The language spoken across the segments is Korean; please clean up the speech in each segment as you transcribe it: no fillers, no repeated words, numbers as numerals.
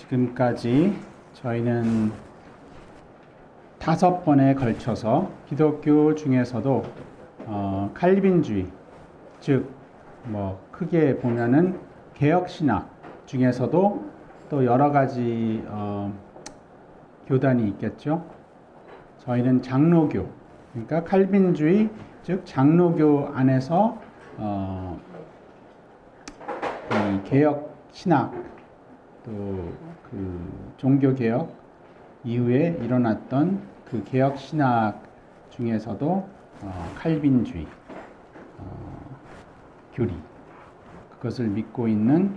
지금까지 저희는 5번에 걸쳐서 기독교 중에서도 칼빈주의, 즉 크게 보면은 개혁신학 중에서도 또 여러 가지 교단이 있겠죠. 저희는 장로교, 그러니까 칼빈주의, 즉 장로교 안에서 이 개혁신학, 또 그 종교개혁 이후에 일어났던 그 개혁신학 중에서도 칼빈주의 교리, 그것을 믿고 있는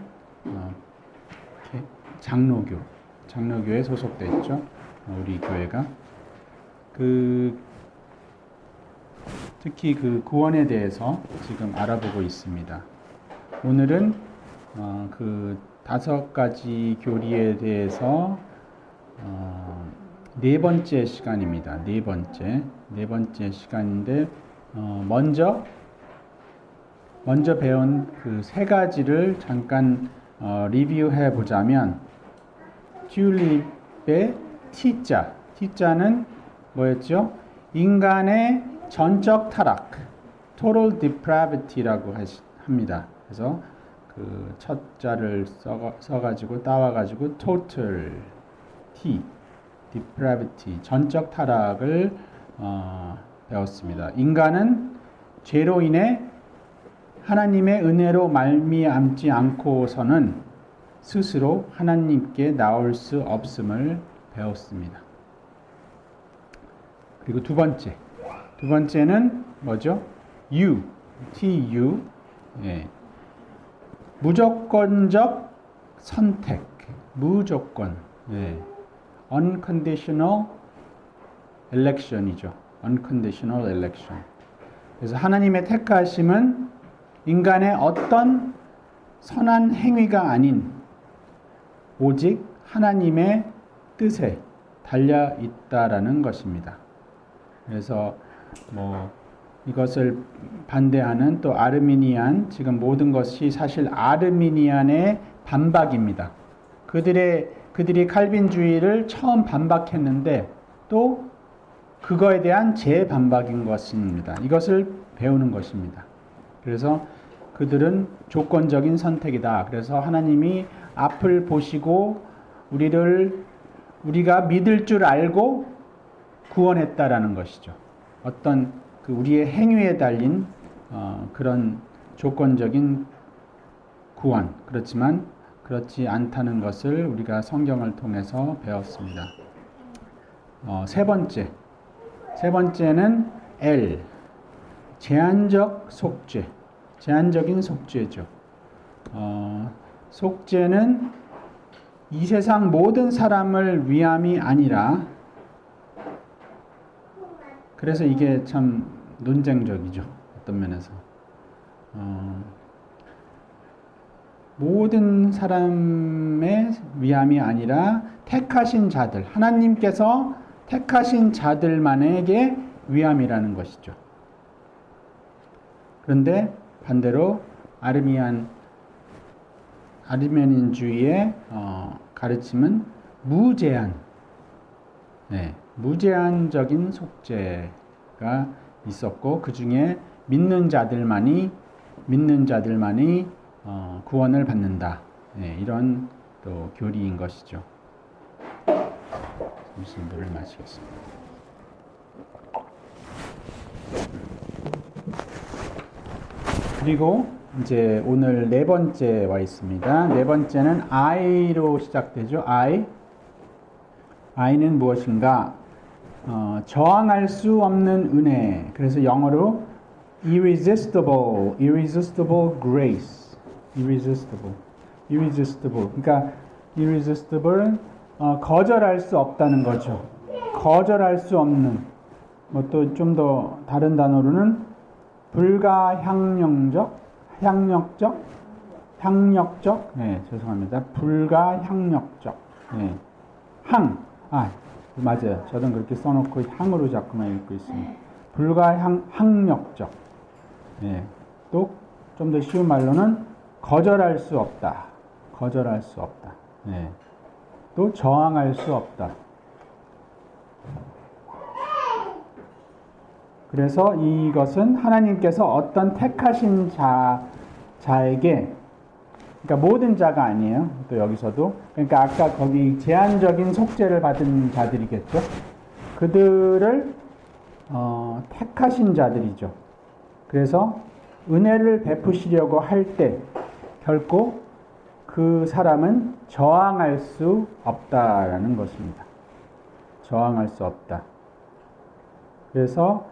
장로교에 소속되어 있죠. 우리 교회가 특히 그 구원에 대해서 지금 알아보고 있습니다. 오늘은 그 5가지 교리에 대해서 네 번째 시간입니다. 네 번째 시간인데 먼저 배운 그 3가지를 잠깐 리뷰해 보자면, 튤립의 T자는 뭐였죠? 인간의 전적 타락, total depravity라고 합니다. 그래서 그 첫 자를 써가지고 따와가지고 total T, depravity, 전적 타락을 배웠습니다. 인간은 죄로 인해 하나님의 은혜로 말미암지 않고서는 스스로 하나님께 나올 수 없음을 배웠습니다. 그리고 두 번째는 뭐죠? TU, 예. 무조건적 선택, 예. unconditional election이죠. unconditional election. 그래서 하나님의 택하심은 인간의 어떤 선한 행위가 아닌 오직 하나님의 뜻에 달려 있다라는 것입니다. 그래서 이것을 반대하는 또 아르미니안, 지금 모든 것이 사실 아르미니안의 반박입니다. 그들이 칼빈주의를 처음 반박했는데 또 그거에 대한 재반박인 것입니다. 이것을 배우는 것입니다. 그래서 그들은 조건적인 선택이다. 그래서 하나님이 앞을 보시고 우리가 믿을 줄 알고 구원했다라는 것이죠. 어떤 우리의 행위에 달린 그런 조건적인 구원, 그렇지만 그렇지 않다는 것을 우리가 성경을 통해서 배웠습니다. 세 번째는 L, 제한적인 속죄죠. 속죄는 이 세상 모든 사람을 위함이 아니라, 그래서 이게 참 논쟁적이죠. 어떤 면에서 모든 사람의 위함이 아니라 택하신 자들, 하나님께서 택하신 자들만에게 위함이라는 것이죠. 그런데 반대로 아르미니안주의의 가르침은 무제한적인 속죄가 있었고, 그 중에 믿는 자들만이 구원을 받는다. 이런 또 교리인 것이죠. 잠시 물을 마시겠습니다. 그리고 이제 오늘 네 번째 와 있습니다. 네 번째는 I로 시작되죠. I는 무엇인가? 저항할 수 없는 은혜. 그래서 영어로 irresistible grace. irresistible. 그러니까 irresistible은 거절할 수 없다는 거죠. 거절할 수 없는. 또 좀 더 다른 단어로는 불가항력적. 죄송합니다. 불가항력적. 맞아요. 저는 그렇게 써놓고 항으로 자꾸만 읽고 있습니다. 불가항력적. 또 좀 더 쉬운 말로는 거절할 수 없다. 또 저항할 수 없다. 그래서 이것은 하나님께서 어떤 택하신 자에게, 그러니까 모든 자가 아니에요. 또 여기서도. 그러니까 아까 거기 제한적인 속죄를 받은 자들이겠죠. 그들을 택하신 자들이죠. 그래서 은혜를 베푸시려고 할 때 결코 그 사람은 저항할 수 없다라는 것입니다. 저항할 수 없다. 그래서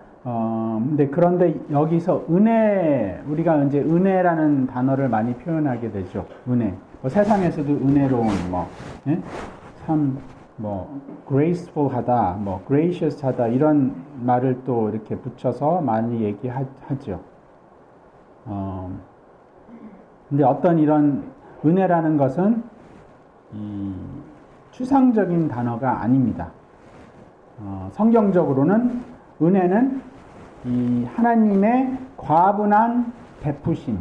그런데 여기서 은혜, 우리가 이제 은혜라는 단어를 많이 표현하게 되죠. 은혜. 뭐 세상에서도 은혜로운, 예? 참, graceful하다, gracious하다, 이런 말을 또 이렇게 붙여서 많이 얘기하죠. 근데 어떤 이런 은혜라는 것은 추상적인 단어가 아닙니다. 성경적으로는 은혜는 이 하나님의 과분한 베푸심,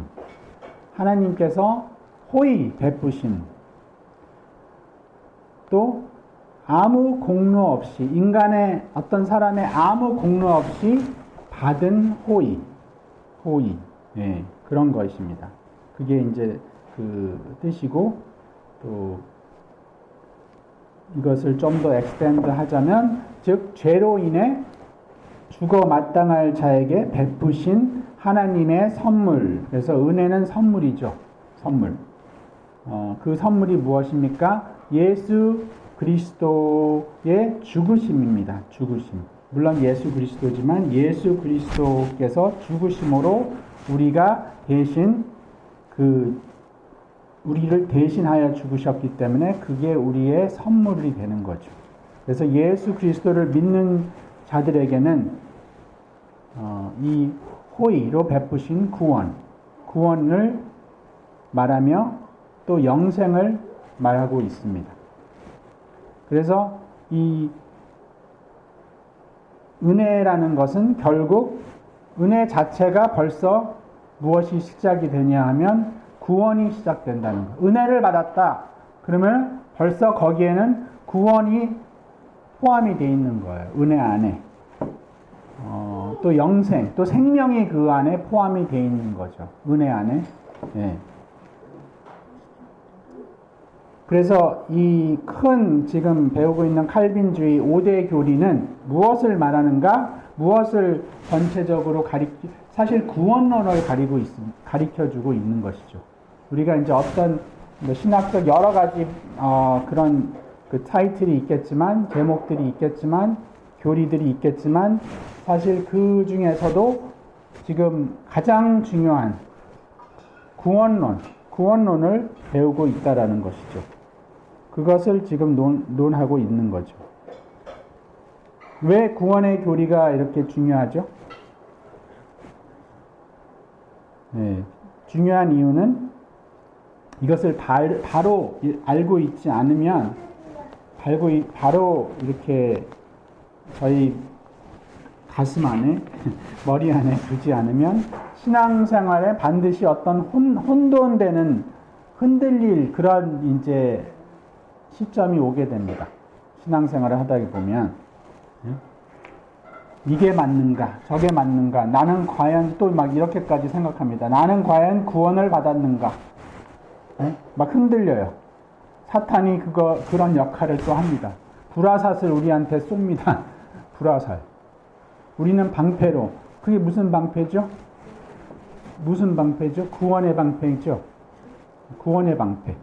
하나님께서 호의 베푸심, 또 아무 공로 없이, 인간의 어떤 사람의 아무 공로 없이 받은 호의, 네, 그런 것입니다. 그게 이제 그 뜻이고, 또 이것을 좀 더 엑스텐드 하자면, 즉 죄로 인해 죽어 마땅할 자에게 베푸신 하나님의 선물. 그래서 은혜는 선물이죠. 선물. 그 선물이 무엇입니까? 예수 그리스도의 죽으심입니다. 죽으심. 물론 예수 그리스도지만 예수 그리스도께서 죽으심으로 우리가 대신 우리를 대신하여 죽으셨기 때문에 그게 우리의 선물이 되는 거죠. 그래서 예수 그리스도를 믿는 자들에게는 이 호의로 베푸신 구원을 말하며 또 영생을 말하고 있습니다. 그래서 이 은혜라는 것은 결국 은혜 자체가 벌써 무엇이 시작이 되냐 하면 구원이 시작된다는 것. 은혜를 받았다. 그러면 벌써 거기에는 구원이 포함이 되어 있는 거예요. 은혜 안에. 또 영생, 또 생명이 그 안에 포함이 되어 있는 거죠. 은혜 안에. 네. 그래서 이 큰 지금 배우고 있는 칼빈주의 5대 교리는 무엇을 말하는가? 무엇을 전체적으로 사실 구원론을 가리켜주고 있는 것이죠. 우리가 이제 어떤 신학적 여러 가지 그런 그 타이틀이 있겠지만, 제목들이 있겠지만, 교리들이 있겠지만, 사실 그 중에서도 지금 가장 중요한 구원론을 배우고 있다라는 것이죠. 그것을 지금 논하고 있는 거죠. 왜 구원의 교리가 이렇게 중요하죠? 네, 중요한 이유는 이것을 바로 알고 있지 않으면, 바로 이렇게 저희 가슴 안에, 머리 안에 두지 않으면 신앙생활에 반드시 어떤 혼돈되는, 흔들릴 그런 이제 시점이 오게 됩니다. 신앙생활을 하다 보면 이게 맞는가, 저게 맞는가, 나는 과연 또 막 이렇게까지 생각합니다. 나는 과연 구원을 받았는가, 막 흔들려요. 사탄이 그런 역할을 또 합니다. 불화살을 우리한테 쏩니다. 불화살. 우리는 방패로. 그게 무슨 방패죠? 무슨 방패죠? 구원의 방패죠. 구원의 방패.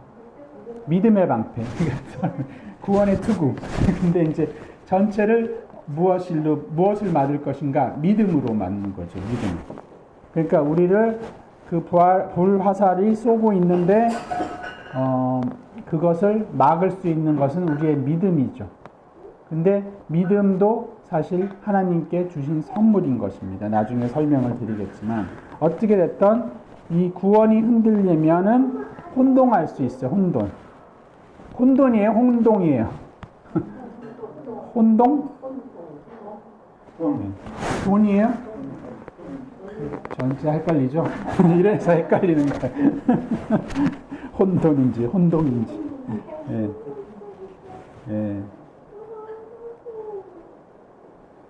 믿음의 방패. 구원의 투구. 근데 이제 전체를 무엇을 맞을 것인가? 믿음으로 맞는 거죠. 믿음. 그러니까 우리를 그 불화살이 쏘고 있는데 그것을 막을 수 있는 것은 우리의 믿음이죠. 근데 믿음도 사실 하나님께 주신 선물인 것입니다. 나중에 설명을 드리겠지만, 어떻게 됐든 이 구원이 흔들리면은 혼동할 수 있어요. 혼돈이에요? 혼동이에요? 혼동? 네. 돈이에요? 전체 헷갈리죠? 이래서 헷갈리는 거예요. 혼돈인지 혼동인지. 네. 예.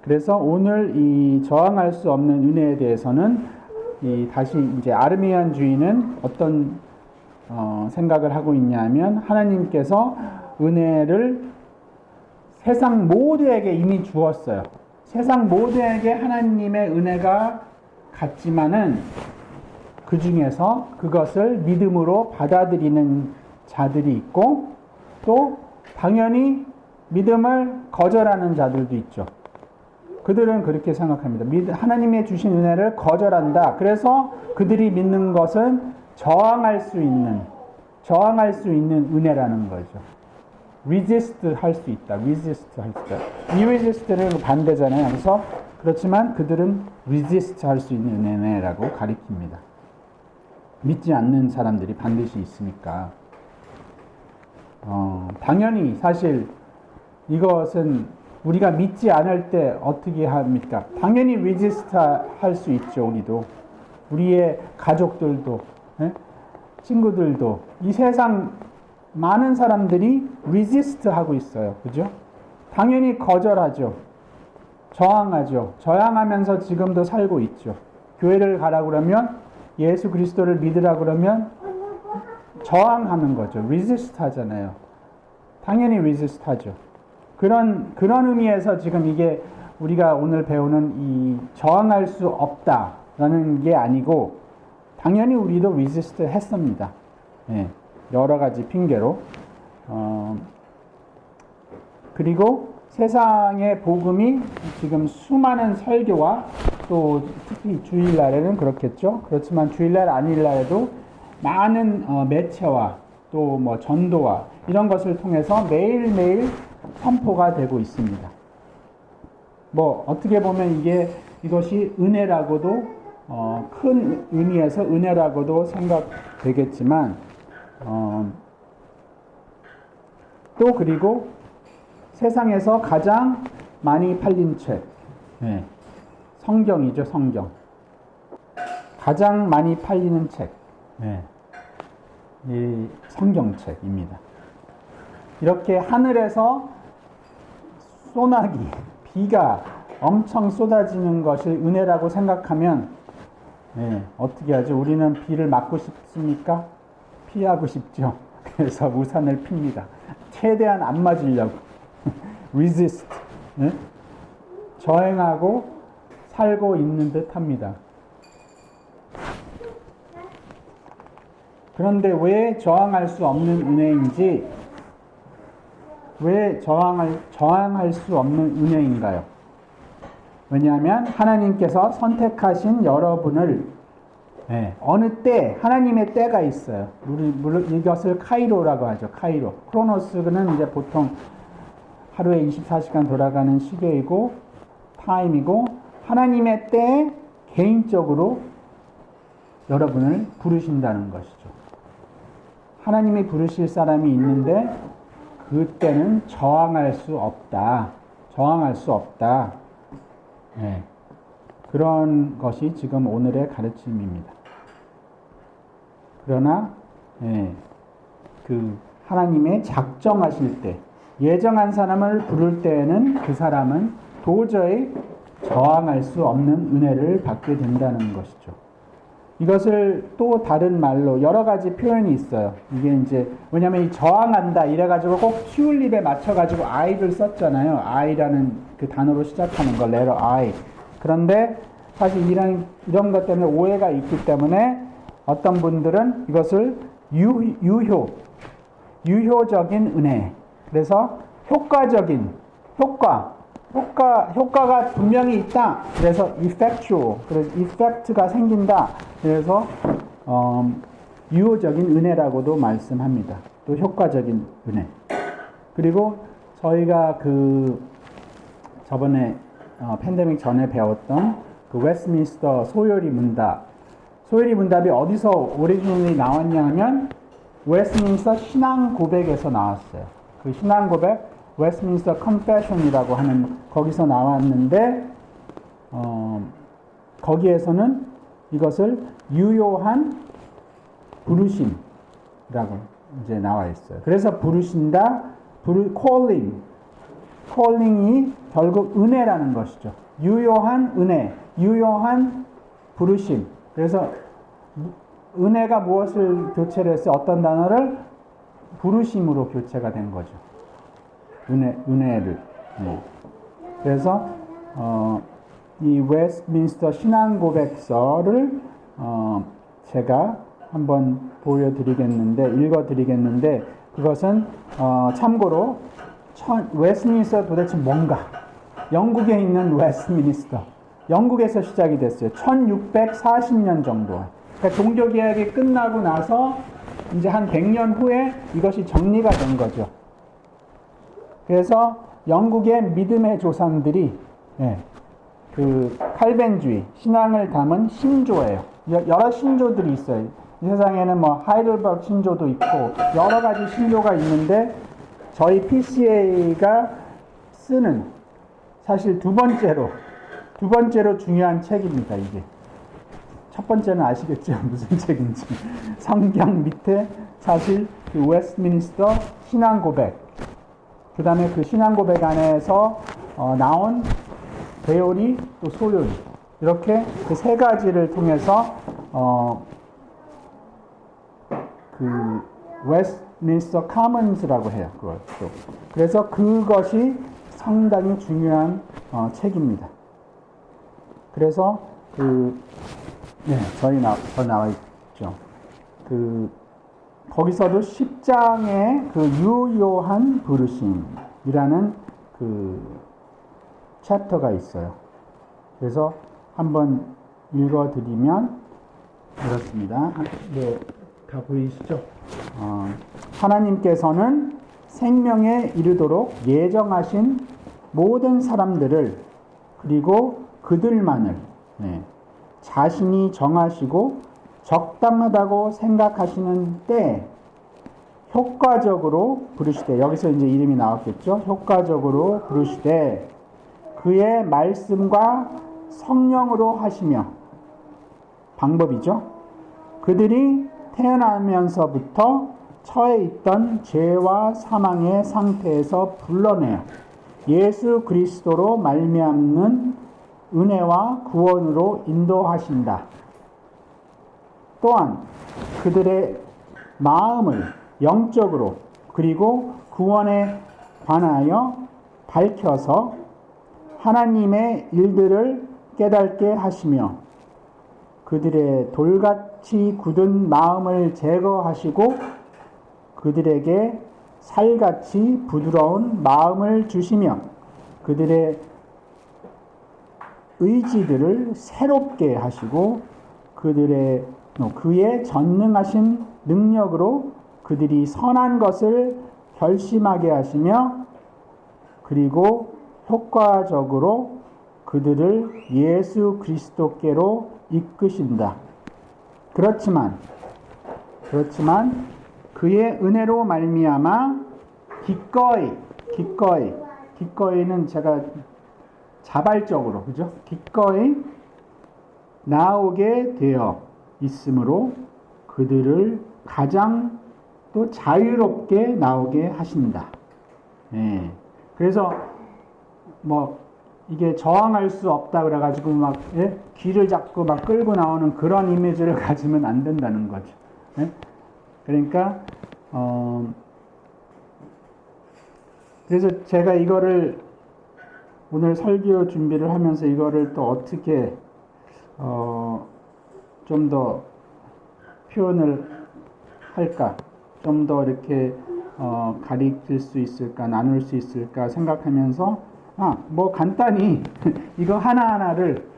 그래서 오늘 이 저항할 수 없는 은혜에 대해서는 다시 이제 아르미안주의는 어떤 생각을 하고 있냐면 하나님께서 은혜를 세상 모두에게 이미 주었어요. 세상 모두에게 하나님의 은혜가 갔지만은 그 중에서 그것을 믿음으로 받아들이는 자들이 있고 또 당연히 믿음을 거절하는 자들도 있죠. 그들은 그렇게 생각합니다. 하나님의 주신 은혜를 거절한다. 그래서 그들이 믿는 것은 저항할 수 있는 은혜라는 거죠. resist 할 수 있다. resist 할 수 있다. resist는 반대잖아요. 그래서 그렇지만 그들은 resist 할 수 있는 은혜라고 가리킵니다. 믿지 않는 사람들이 반드시 있으니까. 당연히 사실 이것은 우리가 믿지 않을 때 어떻게 합니까? 당연히 resist 할 수 있죠. 우리도. 우리의 가족들도, 친구들도. 이 세상 많은 사람들이 resist 하고 있어요. 그죠? 당연히 거절하죠. 저항하죠. 저항하면서 지금도 살고 있죠. 교회를 가라 그러면 예수 그리스도를 믿으라 그러면 저항하는 거죠. resist 하잖아요. 당연히 resist 하죠. 그런 의미에서 지금 이게 우리가 오늘 배우는 이 저항할 수 없다라는 게 아니고 당연히 우리도 resist 했습니다. 예, 여러 가지 핑계로. 그리고 세상의 복음이 지금 수많은 설교와 또 특히 주일날에는 그렇겠죠. 그렇지만 주일날 아닐날에도 많은 매체와 또 뭐 전도와 이런 것을 통해서 매일매일 선포가 되고 있습니다. 뭐 어떻게 보면 이것이 은혜라고도 큰 의미에서 은혜라고도 생각되겠지만 또 그리고 세상에서 가장 많이 팔린 책, 성경이죠. 성경. 가장 많이 팔리는 책, 이 성경책입니다. 이렇게 하늘에서 소나기, 비가 엄청 쏟아지는 것을 은혜라고 생각하면 어떻게 하죠? 우리는 비를 막고 싶습니까? 피하고 싶죠. 그래서 우산을 핍니다. 최대한 안 맞으려고. resist. 저행하고 살고 있는 듯 합니다. 그런데 왜 저항할 수 없는 은혜인지, 왜 저항할 수 없는 은혜인가요? 왜냐하면 하나님께서 선택하신 여러분을 어느 때, 하나님의 때가 있어요. 물론 이것을 카이로라고 하죠. 카이로. 크로노스는 이제 보통 하루에 24시간 돌아가는 시계이고 타임이고 하나님의 때에 개인적으로 여러분을 부르신다는 것이죠. 하나님이 부르실 사람이 있는데 그때는 저항할 수 없다. 저항할 수 없다. 그런 것이 지금 오늘의 가르침입니다. 그러나 그 하나님의 작정하실 때 예정한 사람을 부를 때에는 그 사람은 도저히 저항할 수 없는 은혜를 받게 된다는 것이죠. 이것을 또 다른 말로 여러 가지 표현이 있어요. 이게 이제 왜냐면 이 저항한다 이래가지고 꼭 튤립에 맞춰가지고 I를 썼잖아요. I라는 그 단어로 시작하는 거, letter I. 그런데 사실 이런 것 때문에 오해가 있기 때문에 어떤 분들은 이것을 유효적인 은혜. 그래서 효과적인 효과가 분명히 있다. 그래서 effectual. 그래서 effect가 생긴다. 그래서 유효적인 은혜라고도 말씀합니다. 또 효과적인 은혜. 그리고 저희가 저번에 팬데믹 전에 배웠던 그 웨스트민스터 소요리 문답이 어디서 오리지널리 나왔냐 하면 웨스트민스터 신앙 고백에서 나왔어요. 그 신앙 고백 웨스트민스터 컨페션이라고 하는 거기서 나왔는데 거기에서는 이것을 유효한 부르심이라고 이제 나와 있어요. 그래서 부르신다, calling이 결국 은혜라는 것이죠. 유효한 은혜, 유효한 부르심. 그래서 은혜가 무엇을 교체를 했어요? 어떤 단어를? 부르심으로 교체가 된 거죠. 은혜를. 네. 그래서 이 웨스트민스터 신앙고백서를 제가 한번 읽어드리겠는데 그것은 참고로 웨스트민스터 도대체 뭔가? 영국에 있는 웨스트민스터. 영국에서 시작이 됐어요. 1640년 정도. 그러니까 종교개혁이 끝나고 나서 이제 한 100년 후에 이것이 정리가 된 거죠. 그래서 영국의 믿음의 조상들이 그 칼벤주의, 신앙을 담은 신조예요. 여러 신조들이 있어요. 이 세상에는 뭐 하이델버그 신조도 있고 여러 가지 신조가 있는데 저희 PCA가 쓰는 사실 두 번째로 중요한 책입니다. 이게 첫 번째는 아시겠죠? 무슨 책인지. 성경 밑에 사실 그 웨스트민스터 신앙고백, 그 다음에 그 신앙고백 안에서 나온 배요리 또 소요리, 이렇게 그 세 가지를 통해서 그 웨스트민스터 카먼스라고 해요. 그걸 또. 그래서 그것이 상당히 중요한 책입니다. 그래서 저 나와 있죠. 거기서도 10장의 그 유효한 부르심이라는 그 챕터가 있어요. 그래서 한번 읽어드리면 이렇습니다. 네, 다 보이시죠? 하나님께서는 생명에 이르도록 예정하신 모든 사람들을 그리고 그들만을 자신이 정하시고 적당하다고 생각하시는 때 효과적으로 부르시되, 여기서 이제 이름이 나왔겠죠. 효과적으로 부르시되 그의 말씀과 성령으로 하시며, 방법이죠. 그들이 태어나면서부터 처해 있던 죄와 사망의 상태에서 불러내어 예수 그리스도로 말미암는 은혜와 구원으로 인도하신다. 또한 그들의 마음을 영적으로 그리고 구원에 관하여 밝혀서 하나님의 일들을 깨닫게 하시며 그들의 돌같이 굳은 마음을 제거하시고 그들에게 살같이 부드러운 마음을 주시며 그들의 의지들을 새롭게 하시고 그의 전능하신 능력으로 그들이 선한 것을 결심하게 하시며 그리고 효과적으로 그들을 예수 그리스도께로 이끄신다. 그렇지만 그의 은혜로 말미암아 기꺼이는 제가 자발적으로, 그죠? 기꺼이 나오게 되어 있으므로 그들을 가장 또 자유롭게 나오게 하신다. 그래서 이게 저항할 수 없다 그래가지고 귀를 잡고 끌고 나오는 그런 이미지를 가지면 안 된다는 거죠. 그러니까 그래서 제가 이거를 오늘 설교 준비를 하면서 이거를 또 어떻게 좀 더 표현을 할까, 좀 더 이렇게 가리킬 수 있을까, 나눌 수 있을까 생각하면서 간단히 이거 하나하나를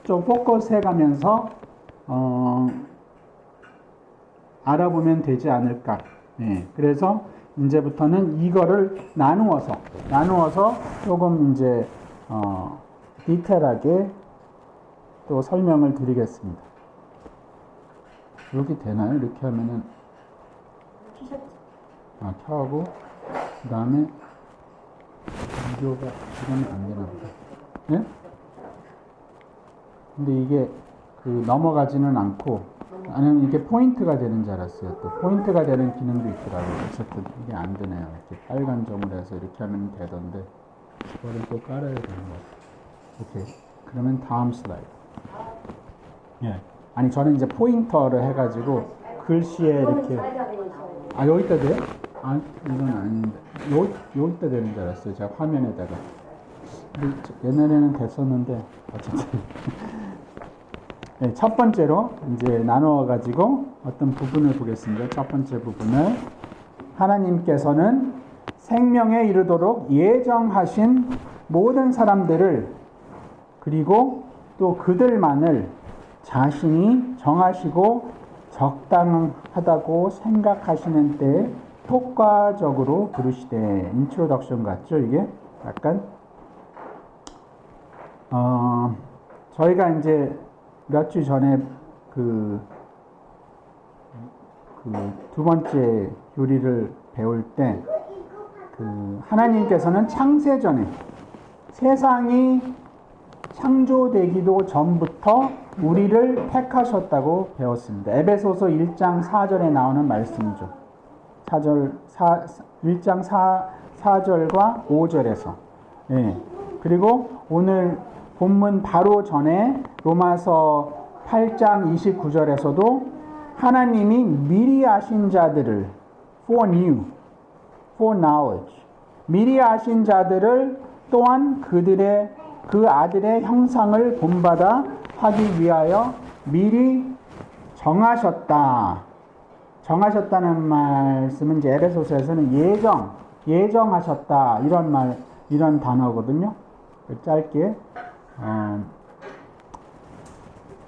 좀 포커스해 가면서 알아보면 되지 않을까. 그래서 이제부터는 이거를 나누어서 조금 이제 디테일하게 또 설명을 드리겠습니다. 이렇게 되나요? 이렇게 하면은 켜하고 그 다음에 비디오가 지금 안 되나 보다. 네? 근데 이게 넘어가지는 않고 나는 이게 포인트가 되는 줄 알았어요. 또 포인트가 되는 기능도 있더라고요. 어쨌든 이게 안 되네요. 이렇게 빨간 점을 해서 이렇게 하면 되던데 이거를 또 깔아야 되는 것 같아요. 오케이. 그러면 다음 슬라이드. 예. 아니 저는 이제 포인터를 해가지고 글씨에 이렇게 여기다 돼요? 이건 아닌데 여기다 되는 줄 알았어요. 제가 화면에다가. 근데 옛날에는 됐었는데 어쨌든. 네, 첫 번째로 이제 나누어 가지고 어떤 부분을 보겠습니다. 첫 번째 부분을 하나님께서는 생명에 이르도록 예정하신 모든 사람들을 그리고 또 그들만을 자신이 정하시고 적당하다고 생각하시는 때에 효과적으로 부르시되. 인트로덕션 같죠 이게? 약간 저희가 이제 몇 주 전에 그 두 번째 교리를 배울 때 하나님께서는 창세 전에 세상이 창조되기도 전부터 우리를 택하셨다고 배웠습니다. 에베소서 1장 4절에 나오는 말씀이죠. 1장 4절과 5절에서. 예. 그리고 오늘 본문 바로 전에 로마서 8장 29절에서도 하나님이 미리 아신 자들을 for knowledge 미리 아신 자들을 또한 그 아들의 형상을 본받아 하기 위하여 미리 정하셨다는 말씀은 이제 에베소서에서는 예정하셨다 이런 단어거든요. 짧게.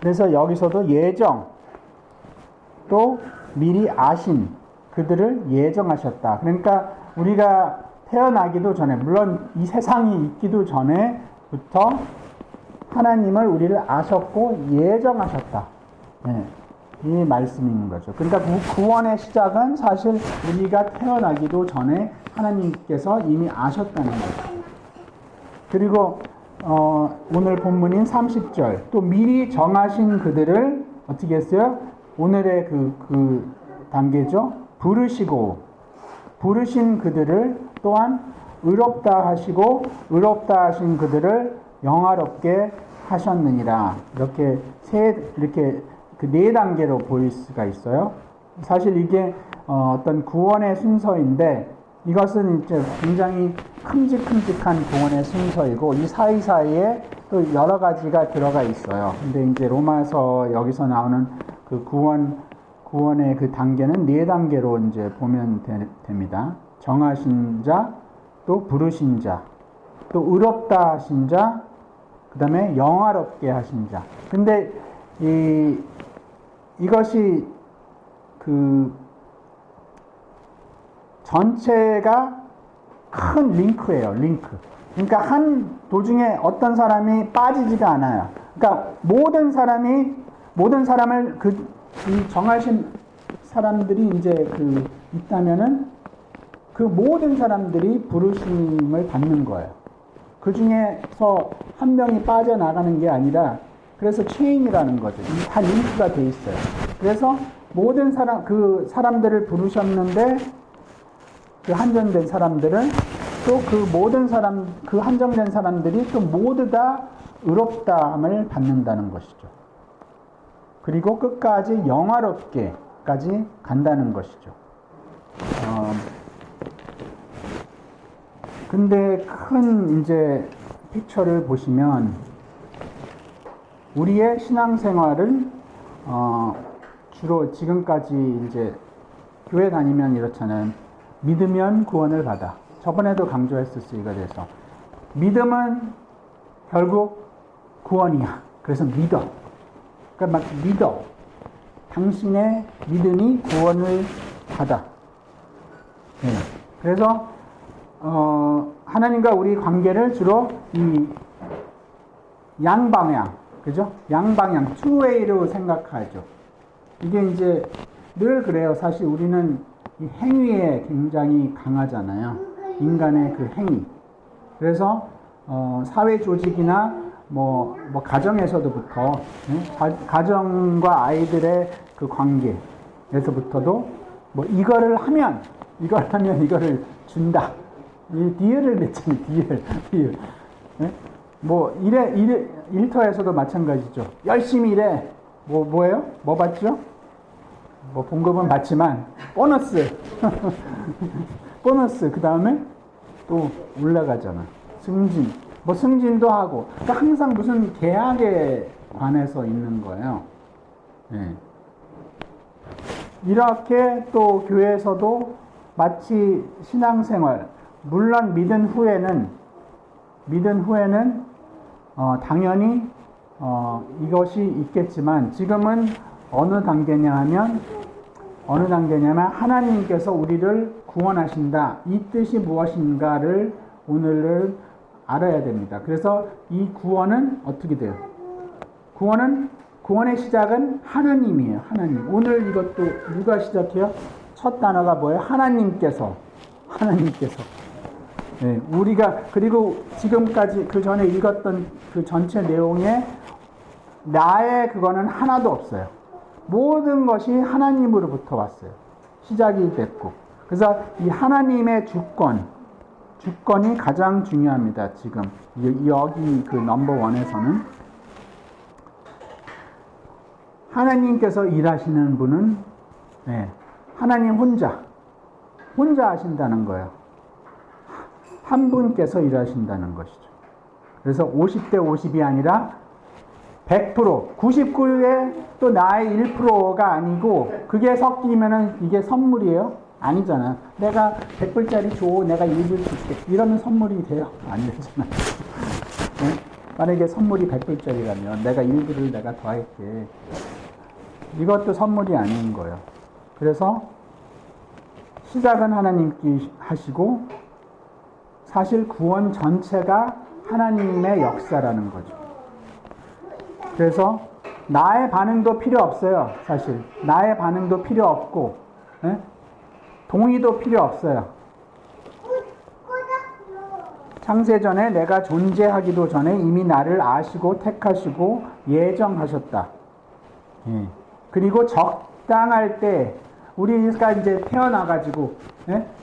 그래서 여기서도 또 미리 아신 그들을 예정하셨다. 그러니까 우리가 태어나기도 전에, 물론 이 세상이 있기도 전에부터 하나님을 우리를 아셨고 예정하셨다. 네, 이 말씀인 거죠. 그러니까 구원의 시작은 사실 우리가 태어나기도 전에 하나님께서 이미 아셨다는 거죠. 그리고 오늘 본문인 30절 또 미리 정하신 그들을 어떻게 했어요? 오늘의 그 단계죠. 부르신 그들을 또한 의롭다 하시고 의롭다 하신 그들을 영화롭게 하셨느니라. 이렇게 그 네 단계로 보일 수가 있어요. 사실 이게 어떤 구원의 순서인데 이것은 이제 굉장히 큼직큼직한 구원의 순서이고 이 사이사이에 또 여러 가지가 들어가 있어요. 근데 이제 로마서 여기서 나오는 그 구원의 그 단계는 네 단계로 이제 보면 됩니다. 정하신 자, 또 부르신 자, 또 의롭다 하신 자, 그 다음에 영화롭게 하신 자. 근데 이것이 전체가 큰 링크예요. 링크. 그러니까 한 도중에 어떤 사람이 빠지지가 않아요. 그러니까 모든 사람을 이 정하신 사람들이 이제 있다면은 그 모든 사람들이 부르심을 받는 거예요. 그 중에서 한 명이 빠져나가는 게 아니라 그래서 체인이라는 거죠. 다 링크가 돼 있어요. 그래서 모든 사람들을 부르셨는데 그 한정된 사람들은 또 그 한정된 사람들이 또 모두 다 의롭다함을 받는다는 것이죠. 그리고 끝까지 영화롭게까지 간다는 것이죠. 근데 큰 이제 픽처를 보시면 우리의 신앙생활은 주로 지금까지 이제 교회 다니면 이렇잖아요. 믿으면 구원을 받아. 저번에도 강조했었어요. 이거에 대해서. 믿음은 결국 구원이야. 그래서 믿어. 그러니까 막 믿어. 당신의 믿음이 구원을 받아. 네. 그래서 하나님과 우리 관계를 주로 이 양방향, 그죠? 양방향, 투웨이로 생각하죠. 이게 이제 늘 그래요. 사실 우리는 이 행위에 굉장히 강하잖아요. 인간의 그 행위. 그래서 사회 조직이나 뭐 가정에서도부터 가정과 아이들의 그 관계에서부터도 뭐 이거를 하면 이거를 준다. 이 디을을 냈잖아요. 디을. 네? 뭐 일터에서도 마찬가지죠. 열심히 일해. 뭐예요? 뭐 받죠? 뭐 봉급은 받지만 보너스. 보너스. 그 다음에 또 올라가잖아. 승진도 하고. 그러니까 항상 무슨 계약에 관해서 있는 거예요. 네. 이렇게 또 교회에서도 마치 신앙생활, 물론 믿은 후에는 당연히 이것이 있겠지만 지금은 어느 단계냐면 하나님께서 우리를 구원하신다. 이 뜻이 무엇인가를 오늘은 알아야 됩니다. 그래서 이 구원은 어떻게 돼요? 구원의 시작은 하나님이에요. 하나님. 오늘 이것도 누가 시작해요? 첫 단어가 뭐예요? 하나님께서. 네, 우리가 그리고 지금까지 그 전에 읽었던 그 전체 내용에 나의 그거는 하나도 없어요. 모든 것이 하나님으로부터 왔어요. 시작이 됐고. 그래서 이 하나님의 주권이 가장 중요합니다. 지금 여기 그 넘버 원에서는 하나님께서 일하시는 분은 하나님 혼자 하신다는 거예요. 한 분께서 일하신다는 것이죠. 그래서 50대 50이 아니라 100%, 99에 또 나의 1%가 아니고 그게 섞이면은 이게 선물이에요? 아니잖아. 내가 100불짜리 줘, 내가 1불 줄게. 이러면 선물이 돼요? 안 되잖아. 네? 만약에 선물이 100불짜리라면 내가 1불을 내가 더할게. 이것도 선물이 아닌 거예요. 그래서 시작은 하나님께 하시고 사실 구원 전체가 하나님의 역사라는 거죠. 그래서 나의 반응도 필요 없어요. 사실 나의 반응도 필요 없고 동의도 필요 없어요. 창세전에 내가 존재하기도 전에 이미 나를 아시고 택하시고 예정하셨다. 그리고 적당할 때 우리가 이제 태어나가지고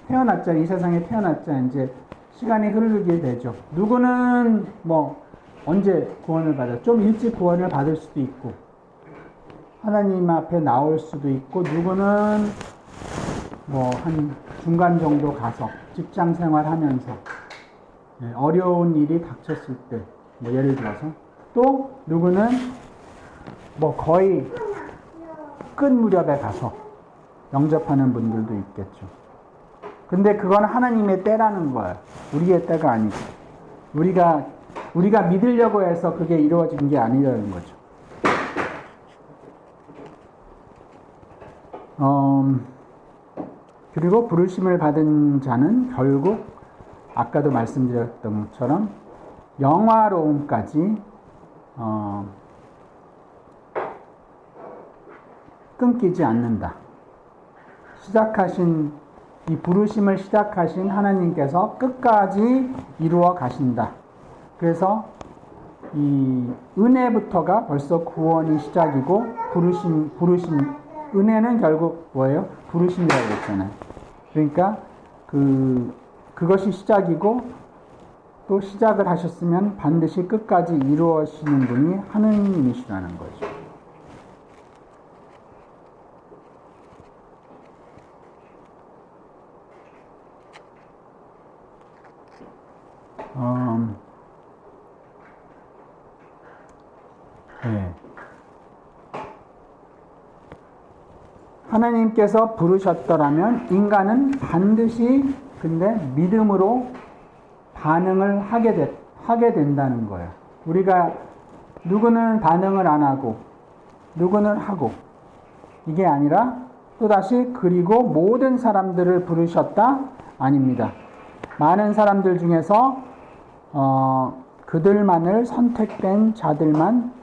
태어났자 이 세상에 태어났자 이제 시간이 흐르게 되죠. 누구는 뭐 언제 구원을 받아? 좀 일찍 구원을 받을 수도 있고 하나님 앞에 나올 수도 있고 누구는 뭐 한 중간 정도 가서 직장 생활하면서 어려운 일이 닥쳤을 때 뭐 예를 들어서 또 누구는 뭐 거의 끝 무렵에 가서 영접하는 분들도 있겠죠. 근데 그건 하나님의 때라는 거예요. 우리의 때가 아니고 우리가 믿으려고 해서 그게 이루어진 게 아니라는 거죠. 그리고 부르심을 받은 자는 결국 아까도 말씀드렸던 것처럼 영화로움까지 끊기지 않는다. 이 부르심을 시작하신 하나님께서 끝까지 이루어 가신다. 그래서 이 은혜부터가 벌써 구원이 시작이고 부르심 은혜는 결국 뭐예요? 부르심이라고 했잖아요. 그러니까 그것이 시작이고 또 시작을 하셨으면 반드시 끝까지 이루어지는 분이 하느님이시라는 거죠. 하나님께서 부르셨더라면 인간은 반드시 근데 믿음으로 반응을 하게 된다는 거예요. 우리가 누구는 반응을 안 하고 누구는 하고 이게 아니라 또다시 그리고 모든 사람들을 부르셨다? 아닙니다. 많은 사람들 중에서 그들만을 선택된 자들만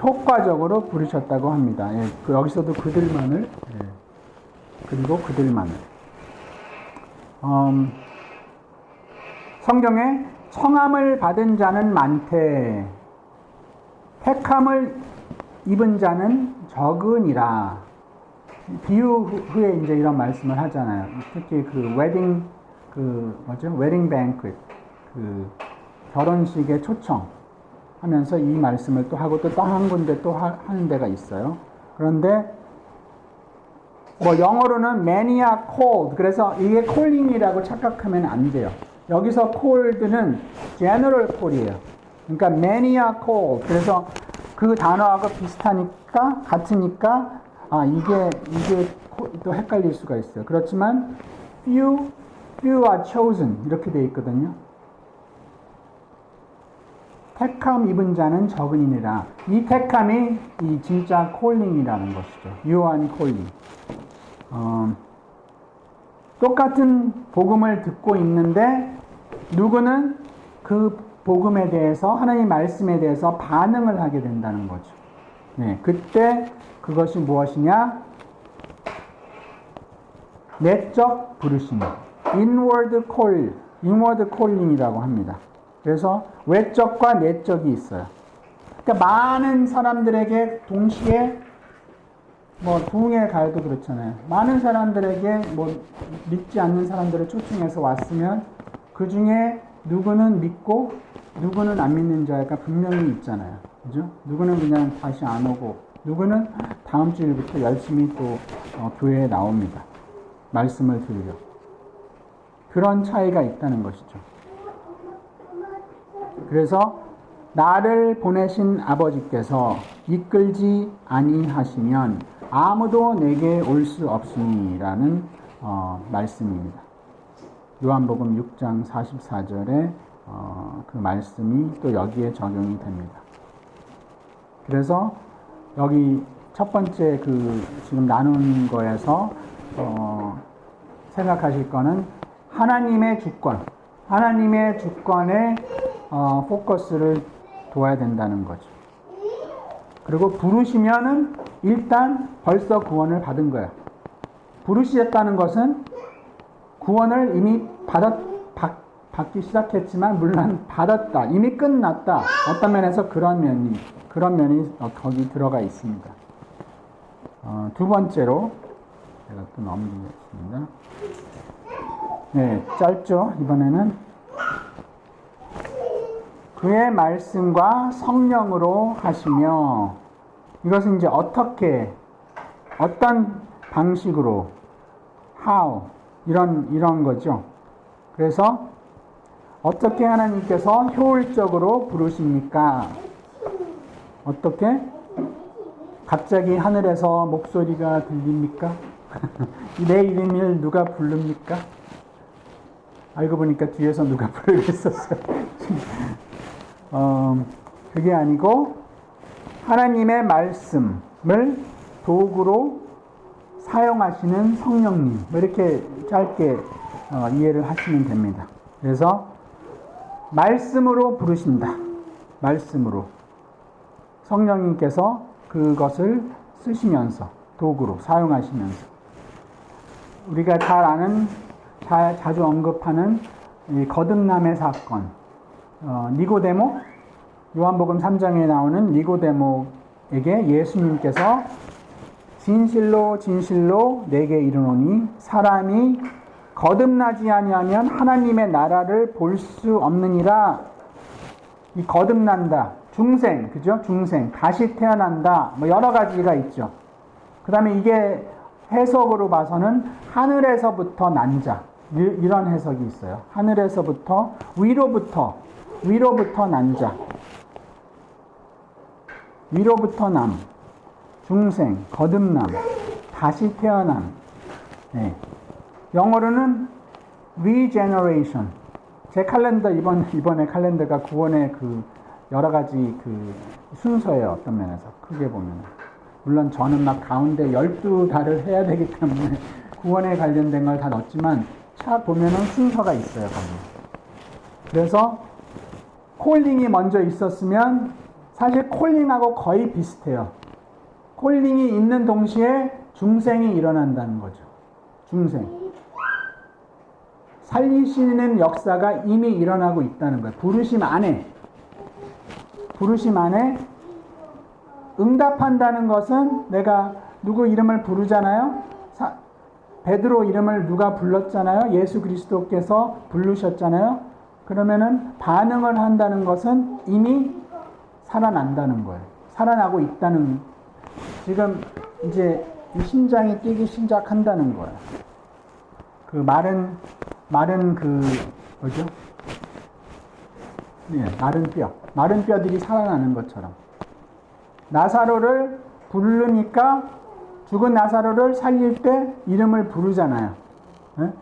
효과적으로 부르셨다고 합니다. 여기서도 그들만을 그리고 그들만을 성경에 청함을 받은 자는 많되 택함을 입은 자는 적으니라. 비유 후에 이제 이런 말씀을 하잖아요. 특히 그 웨딩 웨딩 뱅크 결혼식에 초청하면서 이 말씀을 또 하고 또 한 군데 또 하는 데가 있어요. 그런데 뭐 영어로는 many are called. 그래서 이게 calling이라고 착각하면 안 돼요. 여기서 called는 general call이에요. 그러니까 many are called. 그래서 그 단어하고 비슷하니까 같으니까 이게 또 헷갈릴 수가 있어요. 그렇지만 few are chosen 이렇게 돼 있거든요. 택함 입은 자는 적으니라. 이 택함이 이 진짜 calling이라는 것이죠. 유한 calling. 똑같은 복음을 듣고 있는데 누구는 그 복음에 대해서 하나님 말씀에 대해서 반응을 하게 된다는 거죠. 네, 그때 그것이 무엇이냐? 내적 부르심, inward calling이라고 합니다. 그래서 외적과 내적이 있어요. 그러니까 많은 사람들에게 동시에 부흥회 가요도 그렇잖아요. 많은 사람들에게 믿지 않는 사람들을 초청해서 왔으면 그 중에 누구는 믿고 누구는 안 믿는 자가 분명히 있잖아요. 그죠? 누구는 그냥 다시 안 오고 누구는 다음 주일부터 열심히 또 교회에 나옵니다. 말씀을 들으려. 그런 차이가 있다는 것이죠. 그래서 나를 보내신 아버지께서 이끌지 아니하시면 아무도 내게 올 수 없으니라는 말씀입니다. 요한복음 6장 44절에 그 말씀이 또 여기에 적용이 됩니다. 그래서 여기 첫 번째 지금 나눈 거에서 생각하실 거는 하나님의 주권, 하나님의 주권에 포커스를 둬야 된다는 거죠. 그리고 부르시면은 일단 벌써 구원을 받은 거예요. 부르시셨다는 것은 구원을 이미 받기 시작했지만 물론 받았다. 이미 끝났다. 어떤 면에서 그런 면이 거기 들어가 있습니다. 두 번째로 제가 또 넘기겠습니다. 네, 짧죠? 이번에는 그의 말씀과 성령으로 하시며 이것은 이제 어떤 방식으로 how 이런 거죠. 그래서 어떻게 하나님께서 효율적으로 부르십니까? 어떻게? 갑자기 하늘에서 목소리가 들립니까? 내 이름을 누가 부릅니까? 알고 보니까 뒤에서 누가 부르고 있었어요. 그게 아니고 하나님의 말씀을 도구로 사용하시는 성령님 이렇게 짧게 이해를 하시면 됩니다. 그래서 말씀으로 부르신다. 말씀으로 성령님께서 그것을 쓰시면서 도구로 사용하시면서 우리가 잘 아는 자주 언급하는 이 거듭남의 사건 니고데모 요한복음 3장에 나오는 니고데모에게 예수님께서 진실로 진실로 내게 이르노니 사람이 거듭나지 아니하면 하나님의 나라를 볼 수 없느니라. 이 거듭난다 중생 그죠? 중생 다시 태어난다 여러 가지가 있죠. 그 다음에 이게 해석으로 봐서는 하늘에서부터 난 자 이런 해석이 있어요. 하늘에서부터 위로부터 난 자 위로부터 남 중생 거듭남 다시 태어남 네. 영어로는 regeneration. 제 칼렌더 이번에 칼렌더가 구원의 여러 가지 순서예요. 어떤 면에서 크게 보면 물론 저는 막 가운데 12달을 해야 되기 때문에 구원에 관련된 걸 다 넣었지만 차 보면은 순서가 있어요. 거기. 그래서 콜링이 먼저 있었으면 사실 콜링하고 거의 비슷해요. 콜링이 있는 동시에 중생이 일어난다는 거죠. 중생. 살리시는 역사가 이미 일어나고 있다는 거예요. 부르심 안에 응답한다는 것은 내가 누구 이름을 부르잖아요. 베드로 이름을 누가 불렀잖아요. 예수 그리스도께서 부르셨잖아요. 그러면은 반응을 한다는 것은 이미 살아난다는 거예요. 살아나고 있다는, 지금 이제 이 심장이 뛰기 시작한다는 거예요. 그 마른 그 뭐죠? 네, 마른 뼈들이 살아나는 것처럼 나사로를 부르니까 죽은 나사로를 살릴 때 이름을 부르잖아요. 네?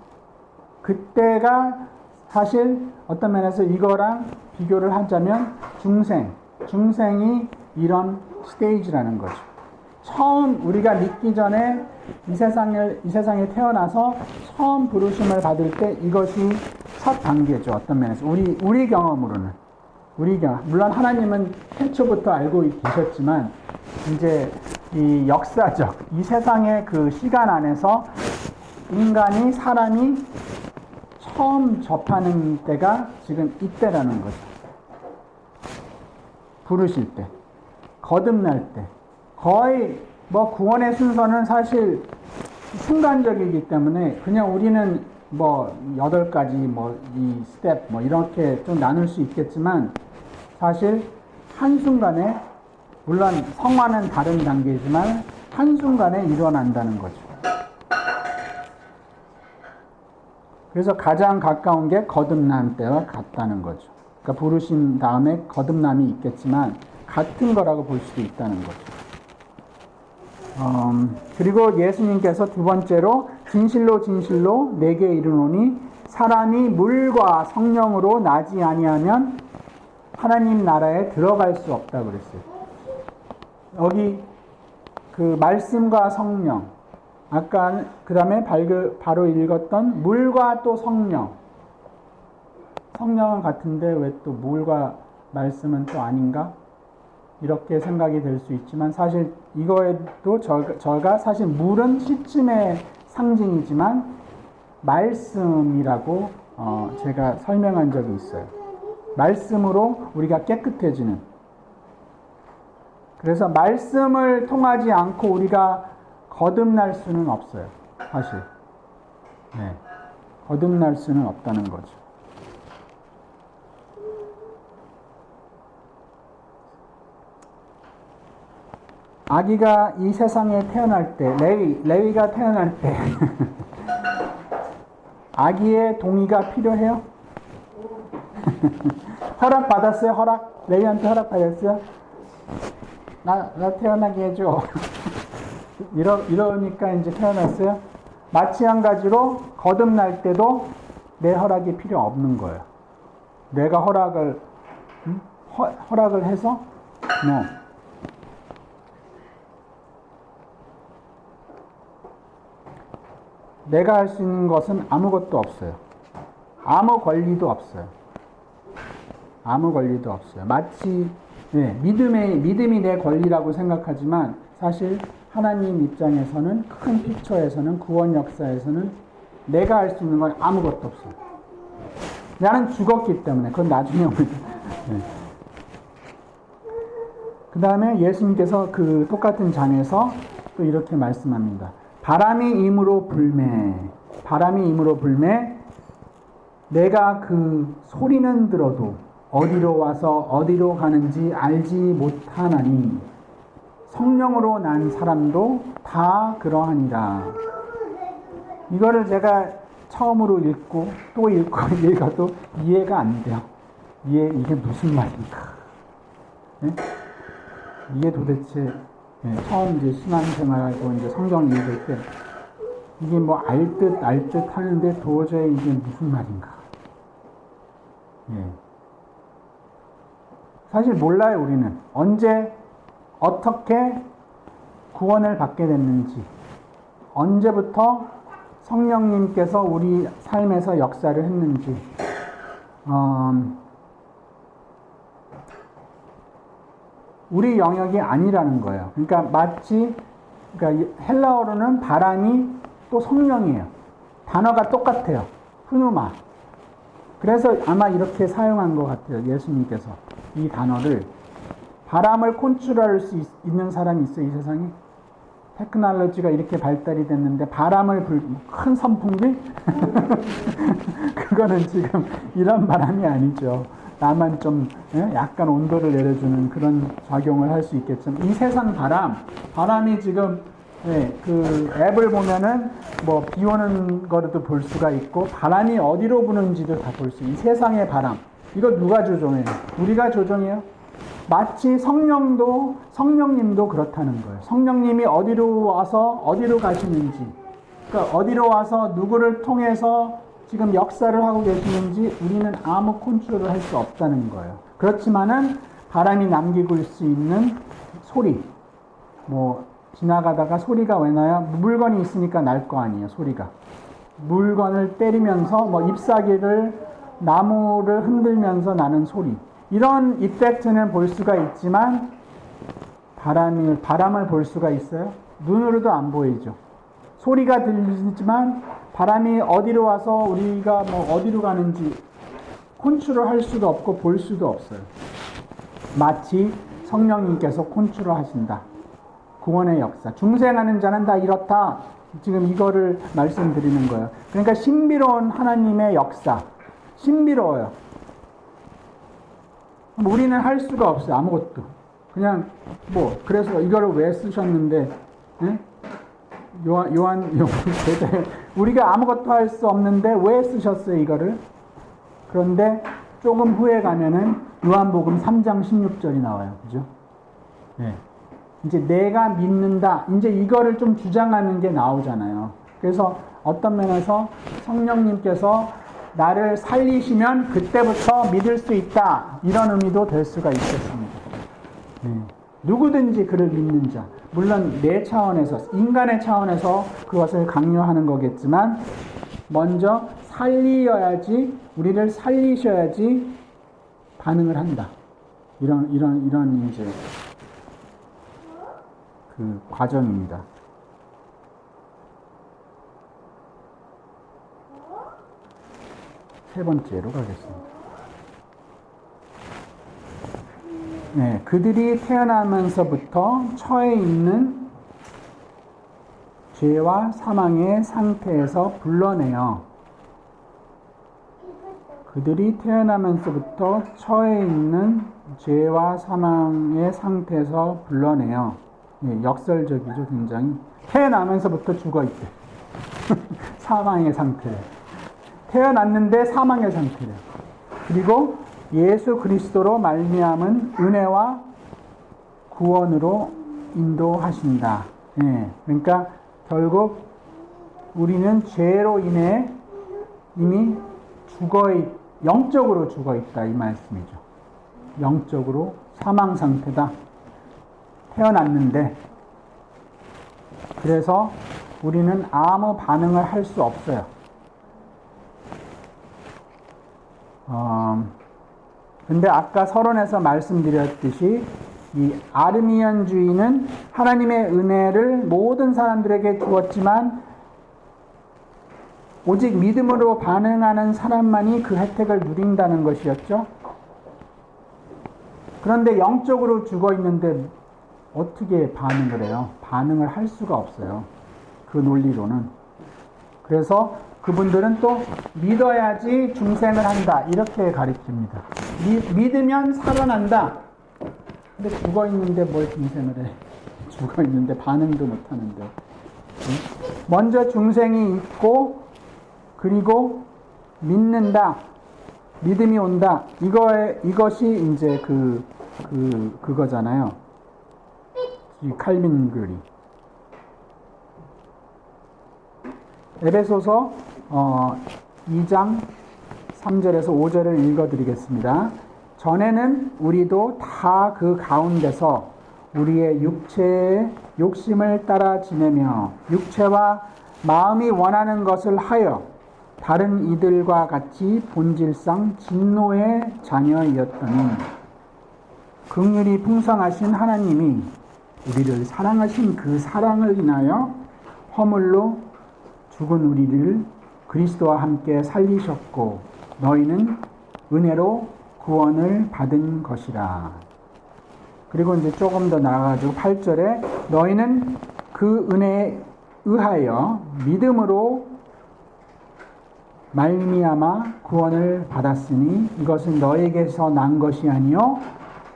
그때가 사실 어떤 면에서 이거랑 비교를 하자면 중생이 이런 스테이지라는 거죠. 처음 우리가 믿기 전에 이 세상에 태어나서 처음 부르심을 받을 때 이것이 첫 단계죠. 어떤 면에서 우리 경험으로는 물론 하나님은 태초부터 알고 계셨지만 이제 이 역사적 이 세상의 그 시간 안에서 사람이 처음 접하는 때가 지금 이때라는 거죠. 부르실 때, 거듭날 때, 거의 뭐 구원의 순서는 사실 순간적이기 때문에 그냥 우리는 뭐 8가지 이 스텝 이렇게 좀 나눌 수 있겠지만 사실 한순간에, 물론 성화는 다른 단계지만 한순간에 일어난다는 거죠. 그래서 가장 가까운 게 거듭난 때와 같다는 거죠. 그러니까 부르신 다음에 거듭남이 있겠지만 같은 거라고 볼 수도 있다는 거죠. 그리고 예수님께서 두 번째로 진실로 내게 이르노니 사람이 물과 성령으로 나지 아니하면 하나님 나라에 들어갈 수 없다고 그랬어요. 여기 그 말씀과 성령, 아까 그 다음에 바로 읽었던 물과 또 성령은 같은데 왜 또 물과 말씀은 또 아닌가? 이렇게 생각이 될 수 있지만 사실 이거에도 저가 사실 물은 시침의 상징이지만 말씀이라고 제가 설명한 적이 있어요. 말씀으로 우리가 깨끗해지는. 그래서 말씀을 통하지 않고 우리가 거듭날 수는 없어요. 사실. 네. 거듭날 수는 없다는 거죠. 아기가 이 세상에 태어날 때, 레위가 태어날 때 아기의 동의가 필요해요? 허락 받았어요? 레위한테 허락 받았어요? 나 태어나게 해줘. 이러니까 이제 태어났어요. 마찬가지로 거듭날 때도 내 허락이 필요 없는 거예요. 내가 허락을 해서 no. 내가 할 수 있는 것은 아무것도 없어요. 아무 권리도 없어요. 마치 믿음이 내 권리라고 생각하지만 사실 하나님 입장에서는 큰 픽처에서는 구원 역사에서는 내가 할 수 있는 건 아무것도 없어요. 나는 죽었기 때문에 그건 나중에 옵니다. 네. 그 다음에 예수님께서 그 똑같은 장에서 또 이렇게 말씀합니다. 바람이 임으로 불매 내가 그 소리는 들어도 어디로 와서 어디로 가는지 알지 못하나니 성령으로 난 사람도 다 그러하니라. 이거를 제가 처음으로 읽고 또 읽어도 이해가 안 돼요. 이게 무슨 말인가? 네? 이게 도대체 처음 이제 신앙생활하고 이제 성경 읽을 때 이게 뭐 알 듯 하는데 도저히 이게 무슨 말인가? 사실 몰라요. 우리는 언제 어떻게 구원을 받게 됐는지, 언제부터 성령님께서 우리 삶에서 역사를 했는지, 우리 영역이 아니라는 거예요. 그러니까 헬라어로는 바람이 또 성령이에요. 단어가 똑같아요. 푸누마. 그래서 아마 이렇게 사용한 것 같아요. 예수님께서 이 단어를 바람을 컨트롤할 수 있는 사람이 있어요, 이 세상에? 테크놀로지가 이렇게 발달이 됐는데 바람을 큰 선풍기? 그거는 지금 이런 바람이 아니죠. 나만 좀 약간 온도를 내려주는 그런 작용을 할 수 있겠지만 이 세상 바람이 지금 그 앱을 보면은 뭐 비 오는 거로도 볼 수가 있고 바람이 어디로 부는지도 다 볼 수 있어요. 이 세상의 바람 이거 누가 조종해요? 우리가 조종해요? 마치 성령님도 그렇다는 거예요. 성령님이 어디로 와서 어디로 가시는지, 그러니까 어디로 와서 누구를 통해서 지금 역사를 하고 계시는지 우리는 아무 컨트롤을 할 수 없다는 거예요. 그렇지만은 바람이 남기고 올 수 있는 소리, 뭐 지나가다가 소리가 왜 나요? 물건이 있으니까 날 거 아니에요, 소리가. 물건을 때리면서 뭐 잎사귀를 나무를 흔들면서 나는 소리. 이런 이펙트는 볼 수가 있지만 바람을 볼 수가 있어요? 눈으로도 안 보이죠. 소리가 들리지만 바람이 어디로 와서 우리가 뭐 어디로 가는지 컨트롤 할 수도 없고 볼 수도 없어요. 마치 성령님께서 컨트롤 하신다. 구원의 역사. 중생하는 자는 다 이렇다. 지금 이거를 말씀드리는 거예요. 그러니까 신비로운 하나님의 역사. 신비로워요. 우리는 할 수가 없어요. 아무것도. 그냥 그래서 이거를 왜 쓰셨는데 요한 우리가 아무것도 할 수 없는데 왜 쓰셨어요 이거를? 그런데 조금 후에 가면은 요한복음 3장 16절이 나와요. 그죠? 네. 이제 내가 믿는다. 이제 이거를 좀 주장하는 게 나오잖아요. 그래서 어떤 면에서 성령님께서 나를 살리시면 그때부터 믿을 수 있다. 이런 의미도 될 수가 있겠습니다. 누구든지 그를 믿는 자. 물론 내 차원에서, 인간의 차원에서 그것을 강요하는 거겠지만 먼저 우리를 살리셔야지 반응을 한다. 이런 이제 그 과정입니다. 세 번째로 가겠습니다. 네, 그들이 태어나면서부터 처해 있는 죄와 사망의 상태에서 불러내요. 그들이 태어나면서부터 처해 있는 죄와 사망의 상태에서 불러내요. 네, 역설적이죠, 굉장히. 태어나면서부터 죽어 있대. 사망의 상태래. 태어났는데 사망의 상태래. 그리고 예수 그리스도로 말미암은 은혜와 구원으로 인도하신다. 예, 그러니까 결국 우리는 죄로 인해 이미 영적으로 죽어 있다 이 말씀이죠. 영적으로 사망 상태다. 태어났는데 그래서 우리는 아무 반응을 할 수 없어요. 근데 아까 서론에서 말씀드렸듯이 이 아르미언주의는 하나님의 은혜를 모든 사람들에게 주었지만 오직 믿음으로 반응하는 사람만이 그 혜택을 누린다는 것이었죠. 그런데 영적으로 죽어 있는데 어떻게 반응을 해요? 반응을 할 수가 없어요. 그 논리로는. 그래서 그분들은 또 믿어야지 중생을 한다. 이렇게 가르칩니다. 믿으면 살아난다. 근데 죽어 있는데 뭘 중생을 해? 죽어 있는데 반응도 못 하는데. 먼저 중생이 있고 그리고 믿는다. 믿음이 온다. 이것이 이제 그거잖아요. 이 칼빈 글이. 에베소서 2장 3절에서 5절을 읽어드리겠습니다. 전에는 우리도 다 그 가운데서 우리의 육체의 욕심을 따라 지내며 육체와 마음이 원하는 것을 하여 다른 이들과 같이 본질상 진노의 자녀이었더니 긍휼이 풍성하신 하나님이 우리를 사랑하신 그 사랑을 인하여 허물로 죽은 우리를 그리스도와 함께 살리셨고 너희는 은혜로 구원을 받은 것이라. 그리고 이제 조금 더 나아가지고 8절에 너희는 그 은혜에 의하여 믿음으로 말미암아 구원을 받았으니 이것은 너에게서 난 것이 아니요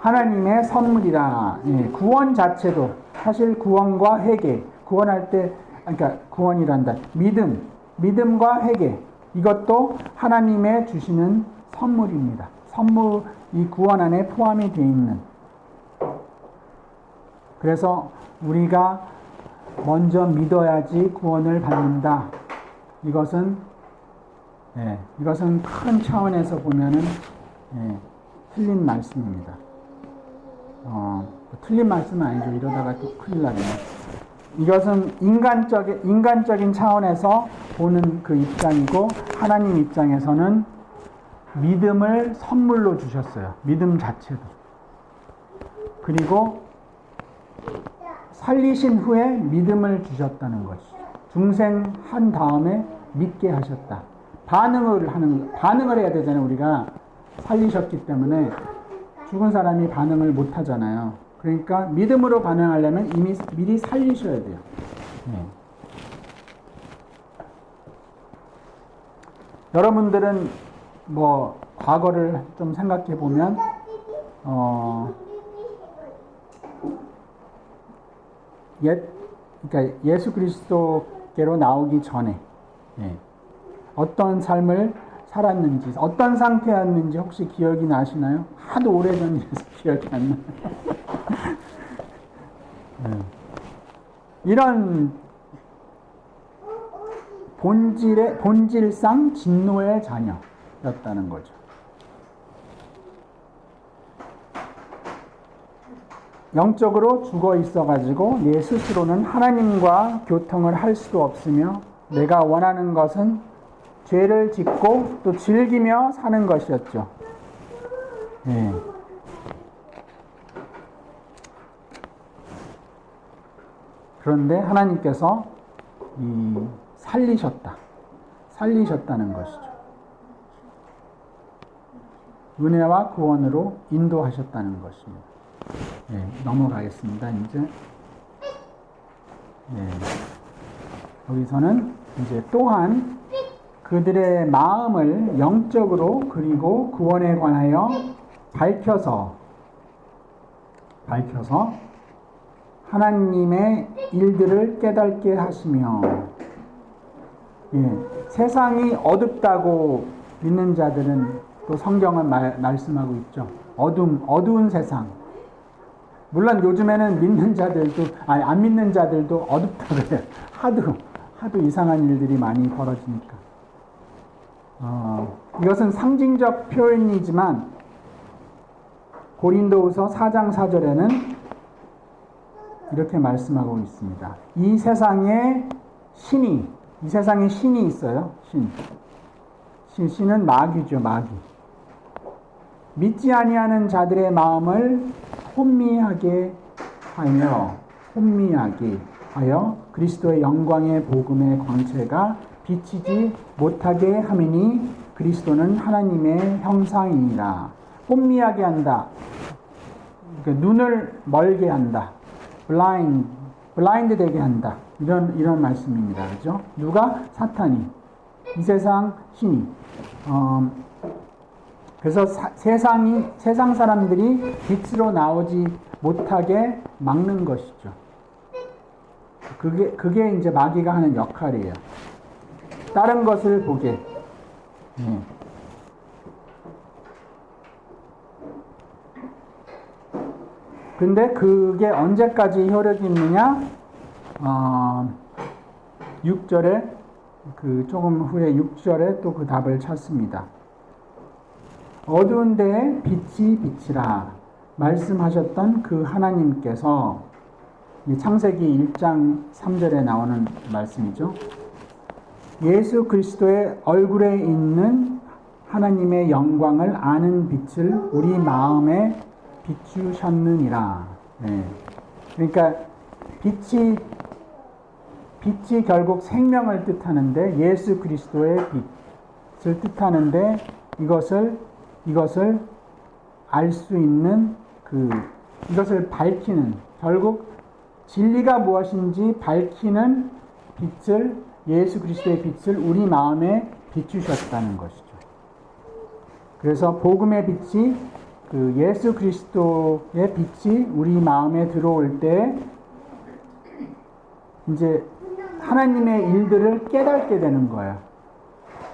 하나님의 선물이라. 예, 구원 자체도 사실 구원과 회개, 구원할 때 그러니까 구원이란다. 믿음과 회개 이것도 하나님의 주시는 선물입니다. 선물 이 구원 안에 포함이 되어 있는. 그래서 우리가 먼저 믿어야지 구원을 받는다. 이것은 큰 차원에서 보면은 틀린 말씀입니다. 틀린 말씀은 아니죠. 이러다가 또 큰일 나네요. 이것은 인간적인 차원에서 보는 그 입장이고 하나님 입장에서는 믿음을 선물로 주셨어요. 믿음 자체도. 그리고 살리신 후에 믿음을 주셨다는 것이죠. 중생한 다음에 믿게 하셨다. 반응을 해야 되잖아요. 우리가 살리셨기 때문에 죽은 사람이 반응을 못 하잖아요. 그러니까 믿음으로 반응하려면 이미 미리 살리셔야 돼요. 네. 여러분들은 뭐 과거를 좀 생각해 보면 그러니까 예수 그리스도께로 나오기 전에 어떤 삶을 살았는지, 어떤 상태였는지 혹시 기억이 나시나요? 하도 오래전이라서 기억이 안 나요. 이런 본질상 진노의 자녀였다는 거죠. 영적으로 죽어 있어가지고 내 스스로는 하나님과 교통을 할 수도 없으며 내가 원하는 것은 죄를 짓고 또 즐기며 사는 것이었죠. 그런데 하나님께서 살리셨다는 것이죠. 은혜와 구원으로 인도하셨다는 것입니다. 넘어가겠습니다. 이제 여기서는 이제 또한 그들의 마음을 영적으로 그리고 구원에 관하여 밝혀서 하나님의 일들을 깨닫게 하시며 세상이 어둡다고 믿는 자들은 또 성경은 말씀하고 있죠. 어두운 세상. 물론 요즘에는 믿는 자들도 안 믿는 자들도 어둡다고 해요. 하도 이상한 일들이 많이 벌어지니까. 이것은 상징적 표현이지만 고린도후서 4장 4절에는 이렇게 말씀하고 있습니다. 이 세상에 신이 있어요. 신은 마귀죠. 마귀. 믿지 아니하는 자들의 마음을 혼미하게 하여 그리스도의 영광의 복음의 광채가 비치지 못하게 함이니 그리스도는 하나님의 형상이니라. 혼미하게 한다. 그러니까 눈을 멀게 한다. 블라인드 되게 한다. 이런 말씀입니다. 그죠? 누가? 사탄이. 이 세상 신이. 그래서 세상 사람들이 빛으로 나오지 못하게 막는 것이죠. 그게 이제 마귀가 하는 역할이에요. 다른 것을 보게. 근데 그게 언제까지 효력이 있느냐? 6절에 조금 후에 6절에 또 그 답을 찾습니다. 어두운 데에 빛이 비치라 말씀하셨던 그 하나님께서 창세기 1장 3절에 나오는 말씀이죠. 예수 그리스도의 얼굴에 있는 하나님의 영광을 아는 빛을 우리 마음에 비추셨느니라. 그러니까 빛이 결국 생명을 뜻하는데 예수 그리스도의 빛을 뜻하는데 이것을 알 수 있는 그 이것을 밝히는, 결국 진리가 무엇인지 밝히는 빛을, 예수 그리스도의 빛을 우리 마음에 비추셨다는 것이죠. 그래서 복음의 빛이, 그 예수 그리스도의 빛이 우리 마음에 들어올 때 이제 하나님의 일들을 깨닫게 되는 거예요.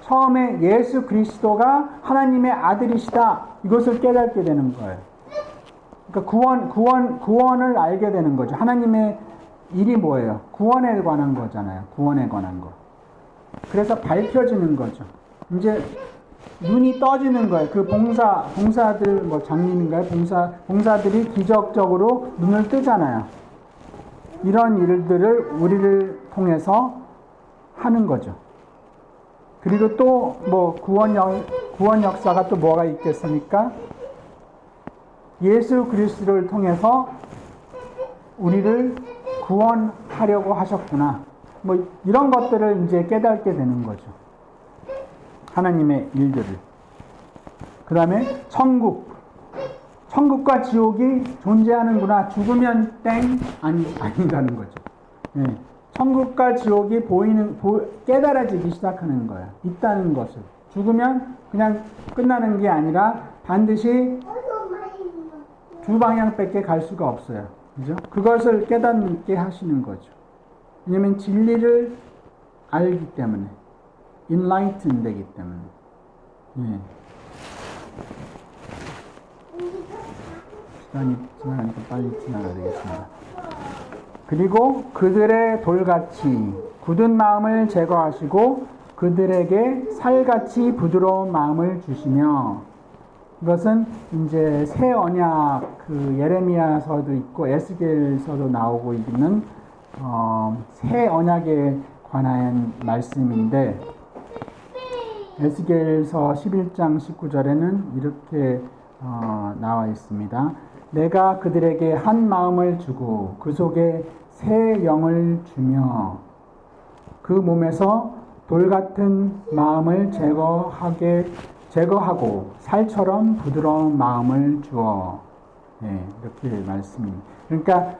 처음에 예수 그리스도가 하나님의 아들이시다, 이것을 깨닫게 되는 거예요. 그러니까 구원을 알게 되는 거죠. 하나님의 일이 뭐예요? 구원에 관한 거잖아요. 구원에 관한 거. 그래서 밝혀지는 거죠. 이제 눈이 떠지는 거예요. 그 봉사들, 뭐 장님인가요? 봉사들이 기적적으로 눈을 뜨잖아요. 이런 일들을 우리를 통해서 하는 거죠. 그리고 또 뭐 구원 역사가 또 뭐가 있겠습니까? 예수 그리스도를 통해서 우리를 구원하려고 하셨구나. 뭐 이런 것들을 이제 깨닫게 되는 거죠. 하나님의 일들을. 그 다음에 천국과 지옥이 존재하는구나. 죽으면 땡 아닌다는 거죠. 네. 천국과 지옥이 깨달아지기 시작하는 거예요. 있다는 것을. 죽으면 그냥 끝나는 게 아니라 반드시 두 방향밖에 갈 수가 없어요. 그죠? 그것을 깨닫게 하시는 거죠. 왜냐면 진리를 알기 때문에. enlightened 되기 때문에. 예. 시간이 지나가니까 빨리 지나가야 되겠습니다. 그리고 그들의 돌같이 굳은 마음을 제거하시고 그들에게 살같이 부드러운 마음을 주시며, 이것은 이제 새 언약, 그 예레미야서도 있고 에스겔서도 나오고 있는 새 언약에 관한 말씀인데, 에스겔서 11장 19절에는 이렇게 나와 있습니다. 내가 그들에게 한 마음을 주고 그 속에 새 영을 주며 그 몸에서 돌같은 마음을 제거하고 살처럼 부드러운 마음을 주어. 네, 이렇게 말씀입니다. 그러니까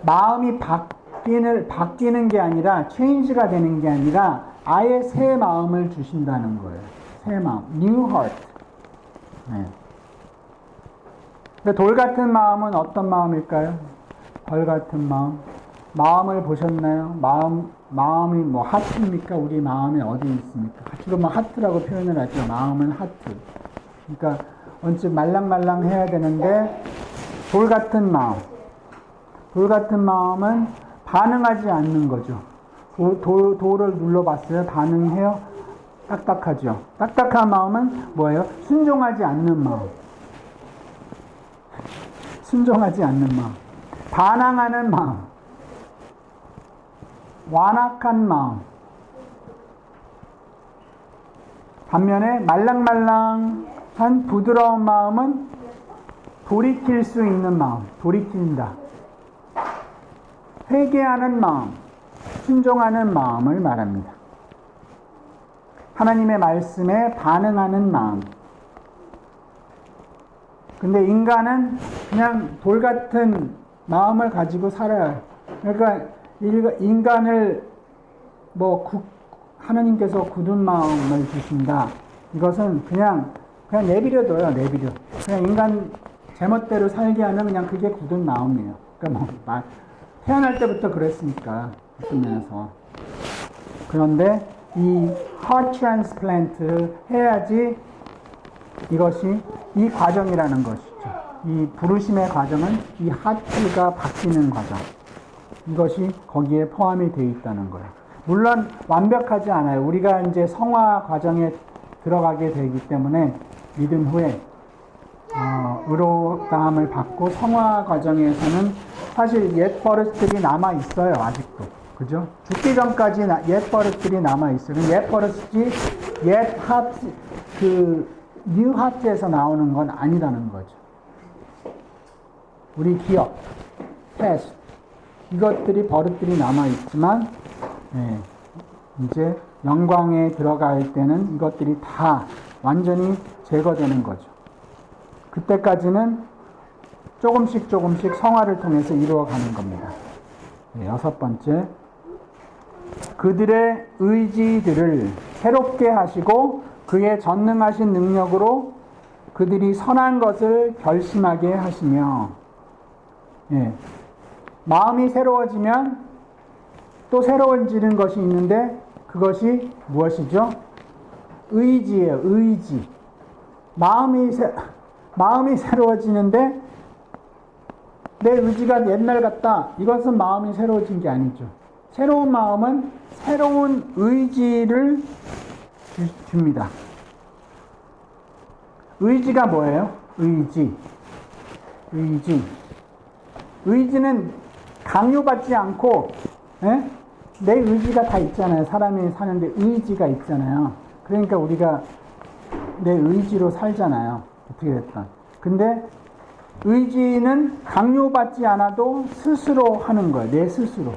마음이 바뀌는 게 아니라, 체인지가 되는 게 아니라 아예 새 마음을 주신다는 거예요. 새 마음, new heart. 네. 돌 같은 마음은 어떤 마음일까요? 벌 같은 마음. 마음을 보셨나요? 마음이 뭐 하트입니까? 우리 마음에 어디 있습니까? 지금 뭐 하트라고 표현을 하죠. 마음은 하트. 그러니까 언뜻 말랑말랑 해야 되는데, 돌 같은 마음. 돌 같은 마음은 반응하지 않는 거죠. 돌을 눌러봤어요? 반응해요? 딱딱하죠. 딱딱한 마음은 뭐예요? 순종하지 않는 마음. 순종하지 않는 마음. 반항하는 마음. 완악한 마음. 반면에 말랑말랑한 부드러운 마음은 돌이킬 수 있는 마음. 돌이킨다. 회개하는 마음. 순종하는 마음을 말합니다. 하나님의 말씀에 반응하는 마음. 근데 인간은 그냥 돌 같은 마음을 가지고 살아요. 그러니까 인간을 하나님께서 굳은 마음을 주신다. 이것은 그냥 내버려둬요. 내버려. 그냥 인간 제멋대로 살게 하면 그냥 그게 굳은 마음이에요. 그러니까 태어날 때부터 그랬으니까, 어떤 면에서. 그런데 이 heart transplant 해야지 이것이 이 과정이라는 것이죠. 이 부르심의 과정은 이 하트가 바뀌는 과정. 이것이 거기에 포함이 되어 있다는 거예요. 물론 완벽하지 않아요. 우리가 이제 성화 과정에 들어가게 되기 때문에 믿음 후에 의롭다함을 받고 성화 과정에서는 사실 옛 버릇들이 남아 있어요. 아직도. 그죠? 죽기 전까지 옛 버릇들이 남아 있어요. 옛 버릇이 옛 하트, 뉴 하트에서 나오는 건 아니라는 거죠. 우리 기억, 패스트, 이것들이 버릇들이 남아 있지만, 이제 영광에 들어갈 때는 이것들이 다 완전히 제거되는 거죠. 그때까지는 조금씩 조금씩 성화를 통해서 이루어가는 겁니다. 네, 여섯 번째, 그들의 의지들을 새롭게 하시고 그의 전능하신 능력으로 그들이 선한 것을 결심하게 하시며, 예, 마음이 새로워지면 또 새로워지는 것이 있는데 그것이 무엇이죠? 의지예요. 의지. 마음이 새로워지는데 내 의지가 옛날 같다. 이것은 마음이 새로워진 게 아니죠. 새로운 마음은 새로운 의지를 줍니다. 의지가 뭐예요? 의지는 강요받지 않고, 예? 내 의지가 다 있잖아요. 사람이 사는데 의지가 있잖아요. 그러니까 우리가 내 의지로 살잖아요. 어떻게 됐든. 근데 의지는 강요받지 않아도 스스로 하는 거예요. 내 스스로.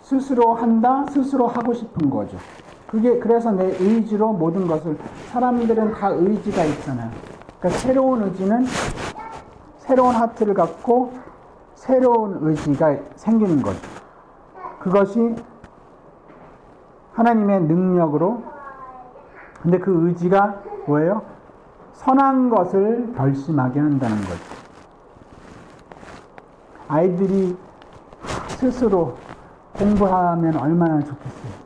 스스로 한다, 스스로 하고 싶은 거죠. 그래서 내 의지로 모든 것을, 사람들은 다 의지가 있잖아요. 그러니까 새로운 의지는 새로운 하트를 갖고 새로운 의지가 생기는 거죠. 그것이 하나님의 능력으로, 근데 그 의지가 뭐예요? 선한 것을 결심하게 한다는 거죠. 아이들이 스스로 공부하면 얼마나 좋겠어요.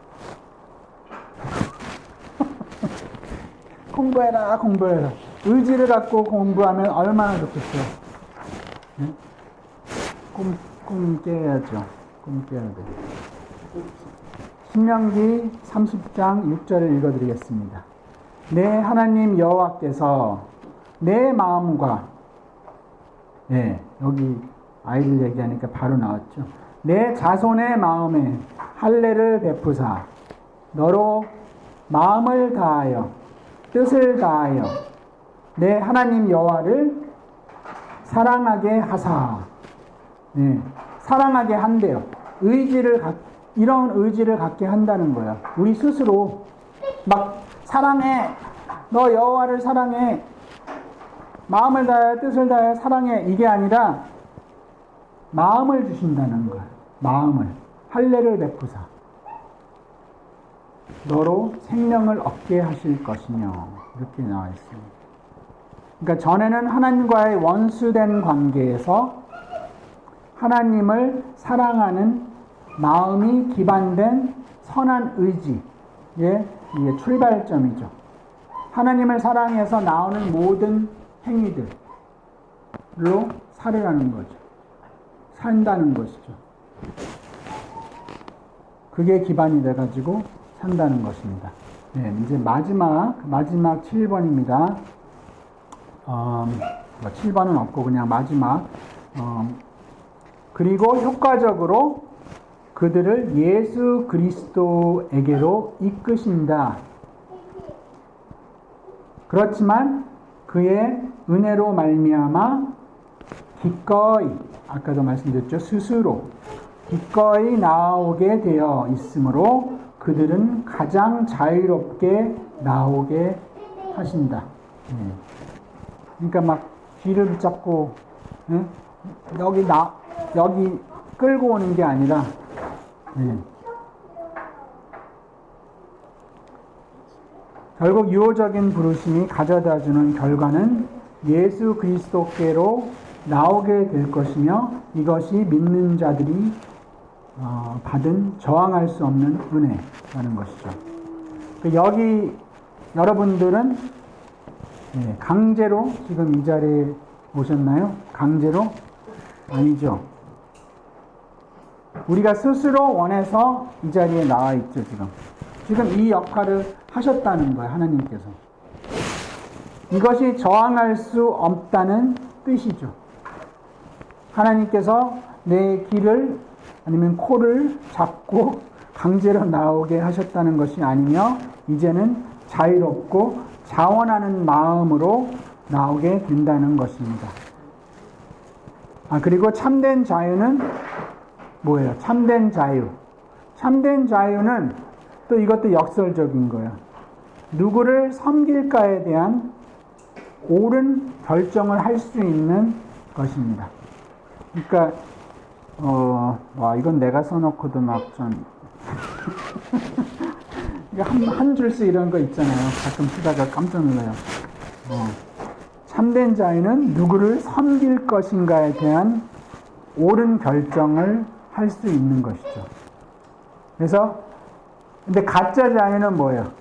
공부해라. 의지를 갖고 공부하면 얼마나 좋겠어요. 네? 꿈 깨야죠. 꿈 깨야 돼. 신명기 30장 6절을 읽어드리겠습니다. 내 하나님 여호와께서 내 마음과, 네, 여기 아이들 얘기하니까 바로 나왔죠. 내 자손의 마음에 할례를 베푸사 너로 마음을 다하여 뜻을 다하여 내 하나님 여호와를 사랑하게 하사. 네, 사랑하게 한대요. 이런 의지를 갖게 한다는 거야. 우리 스스로 막 사랑해, 너 여호와를 사랑해, 마음을 다해 뜻을 다해 사랑해, 이게 아니라 마음을 주신다는 거야. 마음을, 할례를 베푸사 너로 생명을 얻게 하실 것이며, 이렇게 나와 있습니다. 그러니까 전에는 하나님과의 원수된 관계에서 하나님을 사랑하는 마음이 기반된 선한 의지의 이게 출발점이죠. 하나님을 사랑해서 나오는 모든 행위들로 살으라는 거죠. 산다는 것이죠. 그게 기반이 돼가지고 산다는 것입니다. 네, 이제 마지막 7번입니다. 7번은 없고 그냥 마지막. 그리고 효과적으로 그들을 예수 그리스도에게로 이끄신다. 그렇지만 그의 은혜로 말미암아 기꺼이, 아까도 말씀드렸죠, 스스로 기꺼이 나오게 되어 있으므로 그들은 가장 자유롭게 나오게 하신다. 그러니까 막 뒤를 붙잡고 여기 끌고 오는 게 아니라, 결국 유효적인 부르심이 가져다주는 결과는 예수 그리스도께로 나오게 될 것이며, 이것이 믿는 자들이 받은 저항할 수 없는 은혜라는 것이죠. 여기 여러분들은 강제로 지금 이 자리에 오셨나요? 강제로? 아니죠. 우리가 스스로 원해서 이 자리에 나와 있죠, 지금 이 역할을 하셨다는 거예요, 하나님께서. 이것이 저항할 수 없다는 뜻이죠. 하나님께서 내 길을 아니면 코를 잡고 강제로 나오게 하셨다는 것이 아니며, 이제는 자유롭고 자원하는 마음으로 나오게 된다는 것입니다. 그리고 참된 자유는 뭐예요? 참된 자유는 또 이것도 역설적인 거예요. 누구를 섬길까에 대한 옳은 결정을 할 수 있는 것입니다. 그러니까 와 이건 내가 써놓고도 막 좀 한 줄씩 이런 거 있잖아요. 가끔 쓰다가 깜짝 놀라요. 참된 자유는 누구를 섬길 것인가에 대한 옳은 결정을 할 수 있는 것이죠. 그래서 근데 가짜 자유는 뭐예요?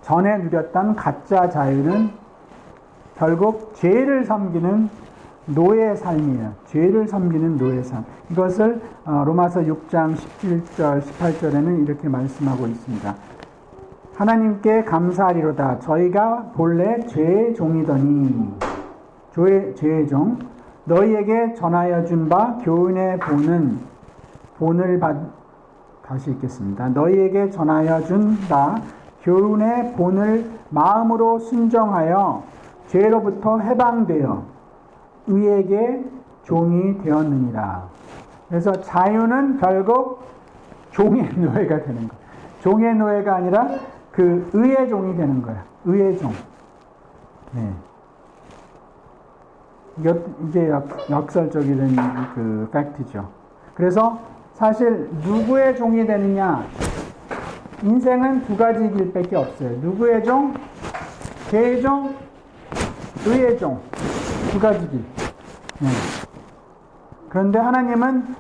전에 누렸던 가짜 자유는 결국 죄를 섬기는 노예 삶이에요. 죄를 섬기는 노예 삶. 이것을 로마서 6장 17절, 18절에는 이렇게 말씀하고 있습니다. 하나님께 감사하리로다. 저희가 본래 죄의 종이더니 죄의 종 너희에게 전하여 준 바 교훈의 본을 다시 읽겠습니다. 너희에게 전하여 준 바 교훈의 본을 마음으로 순종하여 죄로부터 해방되어 의에게 종이 되었느니라. 그래서 자유는 결국 종의 노예가 되는 거예요. 종의 노예가 아니라 그 의의 종이 되는 거야. 의의 종. 네. 이게 역설적인 그 팩트죠. 그래서 사실 누구의 종이 되느냐? 인생은 두 가지 길밖에 없어요. 누구의 종? 죄의 종? 의의 종. 두 가지 길. 네. 그런데 하나님은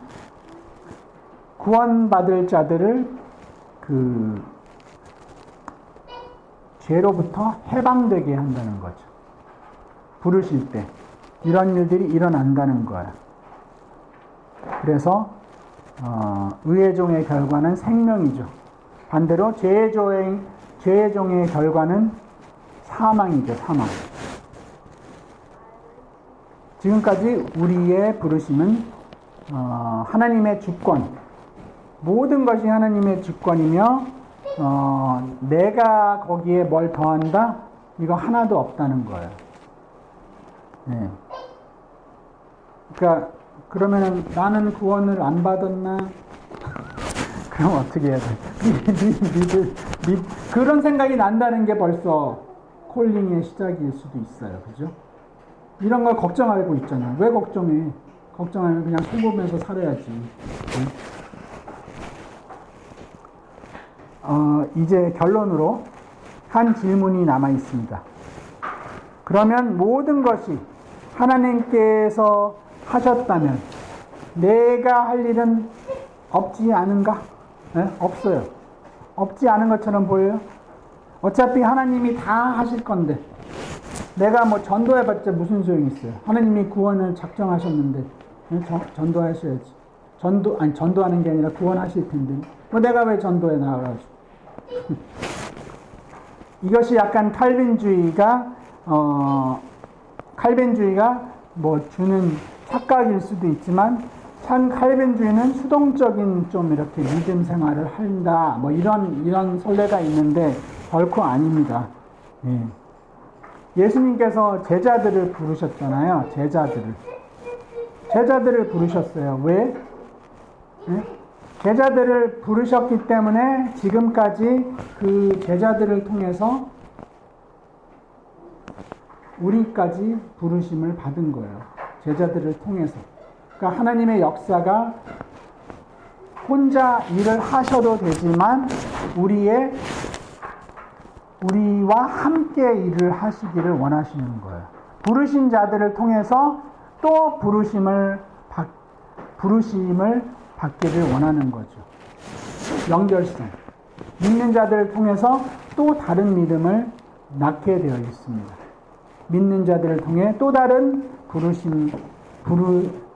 구원받을 자들을 그 죄로부터 해방되게 한다는 거죠. 부르실 때 이런 일들이 일어난다는 거야. 그래서 의의 종의 결과는 생명이죠. 반대로 죄의 종의 결과는 사망이죠. 사망. 지금까지 우리의 부르심은 하나님의 주권, 모든 것이 하나님의 주권이며 내가 거기에 뭘 더한다? 이거 하나도 없다는 거예요. 네. 그러니까 그러면은 나는 구원을 안 받았나? 그럼 어떻게 해야 돼? 그런 생각이 난다는 게 벌써 콜링의 시작일 수도 있어요. 그죠? 이런 걸 걱정하고 있잖아. 왜 걱정해? 걱정하면 그냥 속으면서 살아야지. 이제 결론으로 한 질문이 남아 있습니다. 그러면 모든 것이 하나님께서 하셨다면 내가 할 일은 없지 않은가? 네? 없어요. 없지 않은 것처럼 보여요? 어차피 하나님이 다 하실 건데 내가 뭐 전도해봤자 무슨 소용이 있어요? 하나님이 구원을 작정하셨는데 전도하셔야지. 전도하는 게 아니라 구원하실 텐데 뭐 내가 왜 전도에 나가가지고 이것이 약간 칼빈주의가 뭐 주는 착각일 수도 있지만 참 칼빈주의는 수동적인 좀 이렇게 믿음 생활을 한다 뭐 이런 선례가 있는데 결코 아닙니다. 예. 예수님께서 제자들을 부르셨잖아요. 제자들을 부르셨어요. 왜? 예? 제자들을 부르셨기 때문에 지금까지 그 제자들을 통해서 우리까지 부르심을 받은 거예요. 제자들을 통해서. 그러니까 하나님의 역사가 혼자 일을 하셔도 되지만 우리와 함께 일을 하시기를 원하시는 거예요. 부르신 자들을 통해서 또 부르심을 받기를 원하는 거죠. 연결성. 믿는 자들을 통해서 또 다른 믿음을 낳게 되어 있습니다. 믿는 자들을 통해 또 다른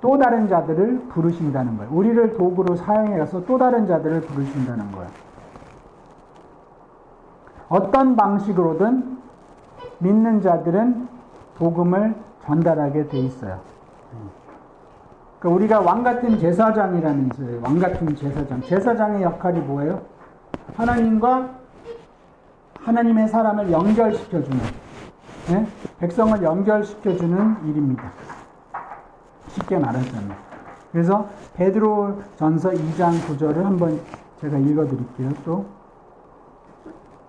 또 다른 자들을 부르신다는 거예요. 우리를 도구로 사용해서 또 다른 자들을 부르신다는 거예요. 어떤 방식으로든 믿는 자들은 복음을 전달하게 돼 있어요. 그러니까 우리가 왕같은 제사장이라면서요. 왕같은 제사장. 제사장의 역할이 뭐예요? 하나님과 하나님의 사람을 연결시켜주는, 네? 백성을 연결시켜주는 일입니다. 쉽게 말하자면. 그래서 베드로 전서 2장 9절을 한번 제가 읽어드릴게요. 또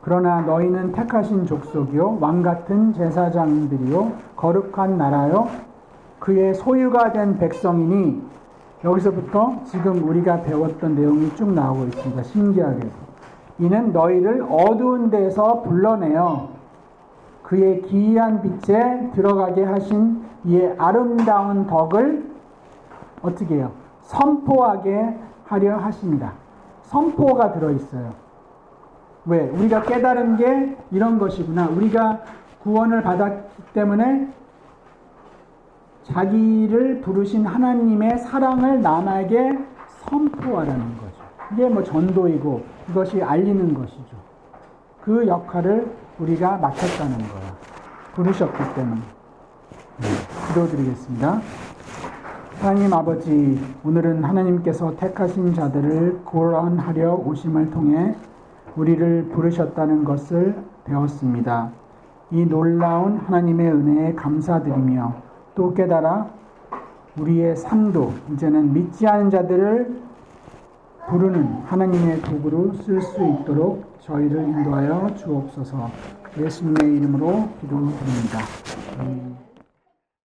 그러나 너희는 택하신 족속이요 왕같은 제사장들이요 거룩한 나라요 그의 소유가 된 백성이니 여기서부터 지금 우리가 배웠던 내용이 쭉 나오고 있습니다. 신기하게. 이는 너희를 어두운 데서 불러내어 그의 기이한 빛에 들어가게 하신 이의 아름다운 덕을 어떻게 해요? 선포하게 하려 하십니다. 선포가 들어있어요. 왜? 우리가 깨달은 게 이런 것이구나. 우리가 구원을 받았기 때문에 자기를 부르신 하나님의 사랑을 남에게 선포하라는 거죠. 이게 뭐 전도이고 이것이 알리는 것이죠. 그 역할을 우리가 맡았다는 거야. 부르셨기 때문에. 기도드리겠습니다. 하나님 아버지, 오늘은 하나님께서 택하신 자들을 구원하려 오심을 통해 우리를 부르셨다는 것을 배웠습니다. 이 놀라운 하나님의 은혜에 감사드리며 또 깨달아 우리의 삶도 이제는 믿지 않은 자들을 부르는 하나님의 도구로 쓸 수 있도록 저희를 인도하여 주옵소서. 예수님의 이름으로 기도드립니다.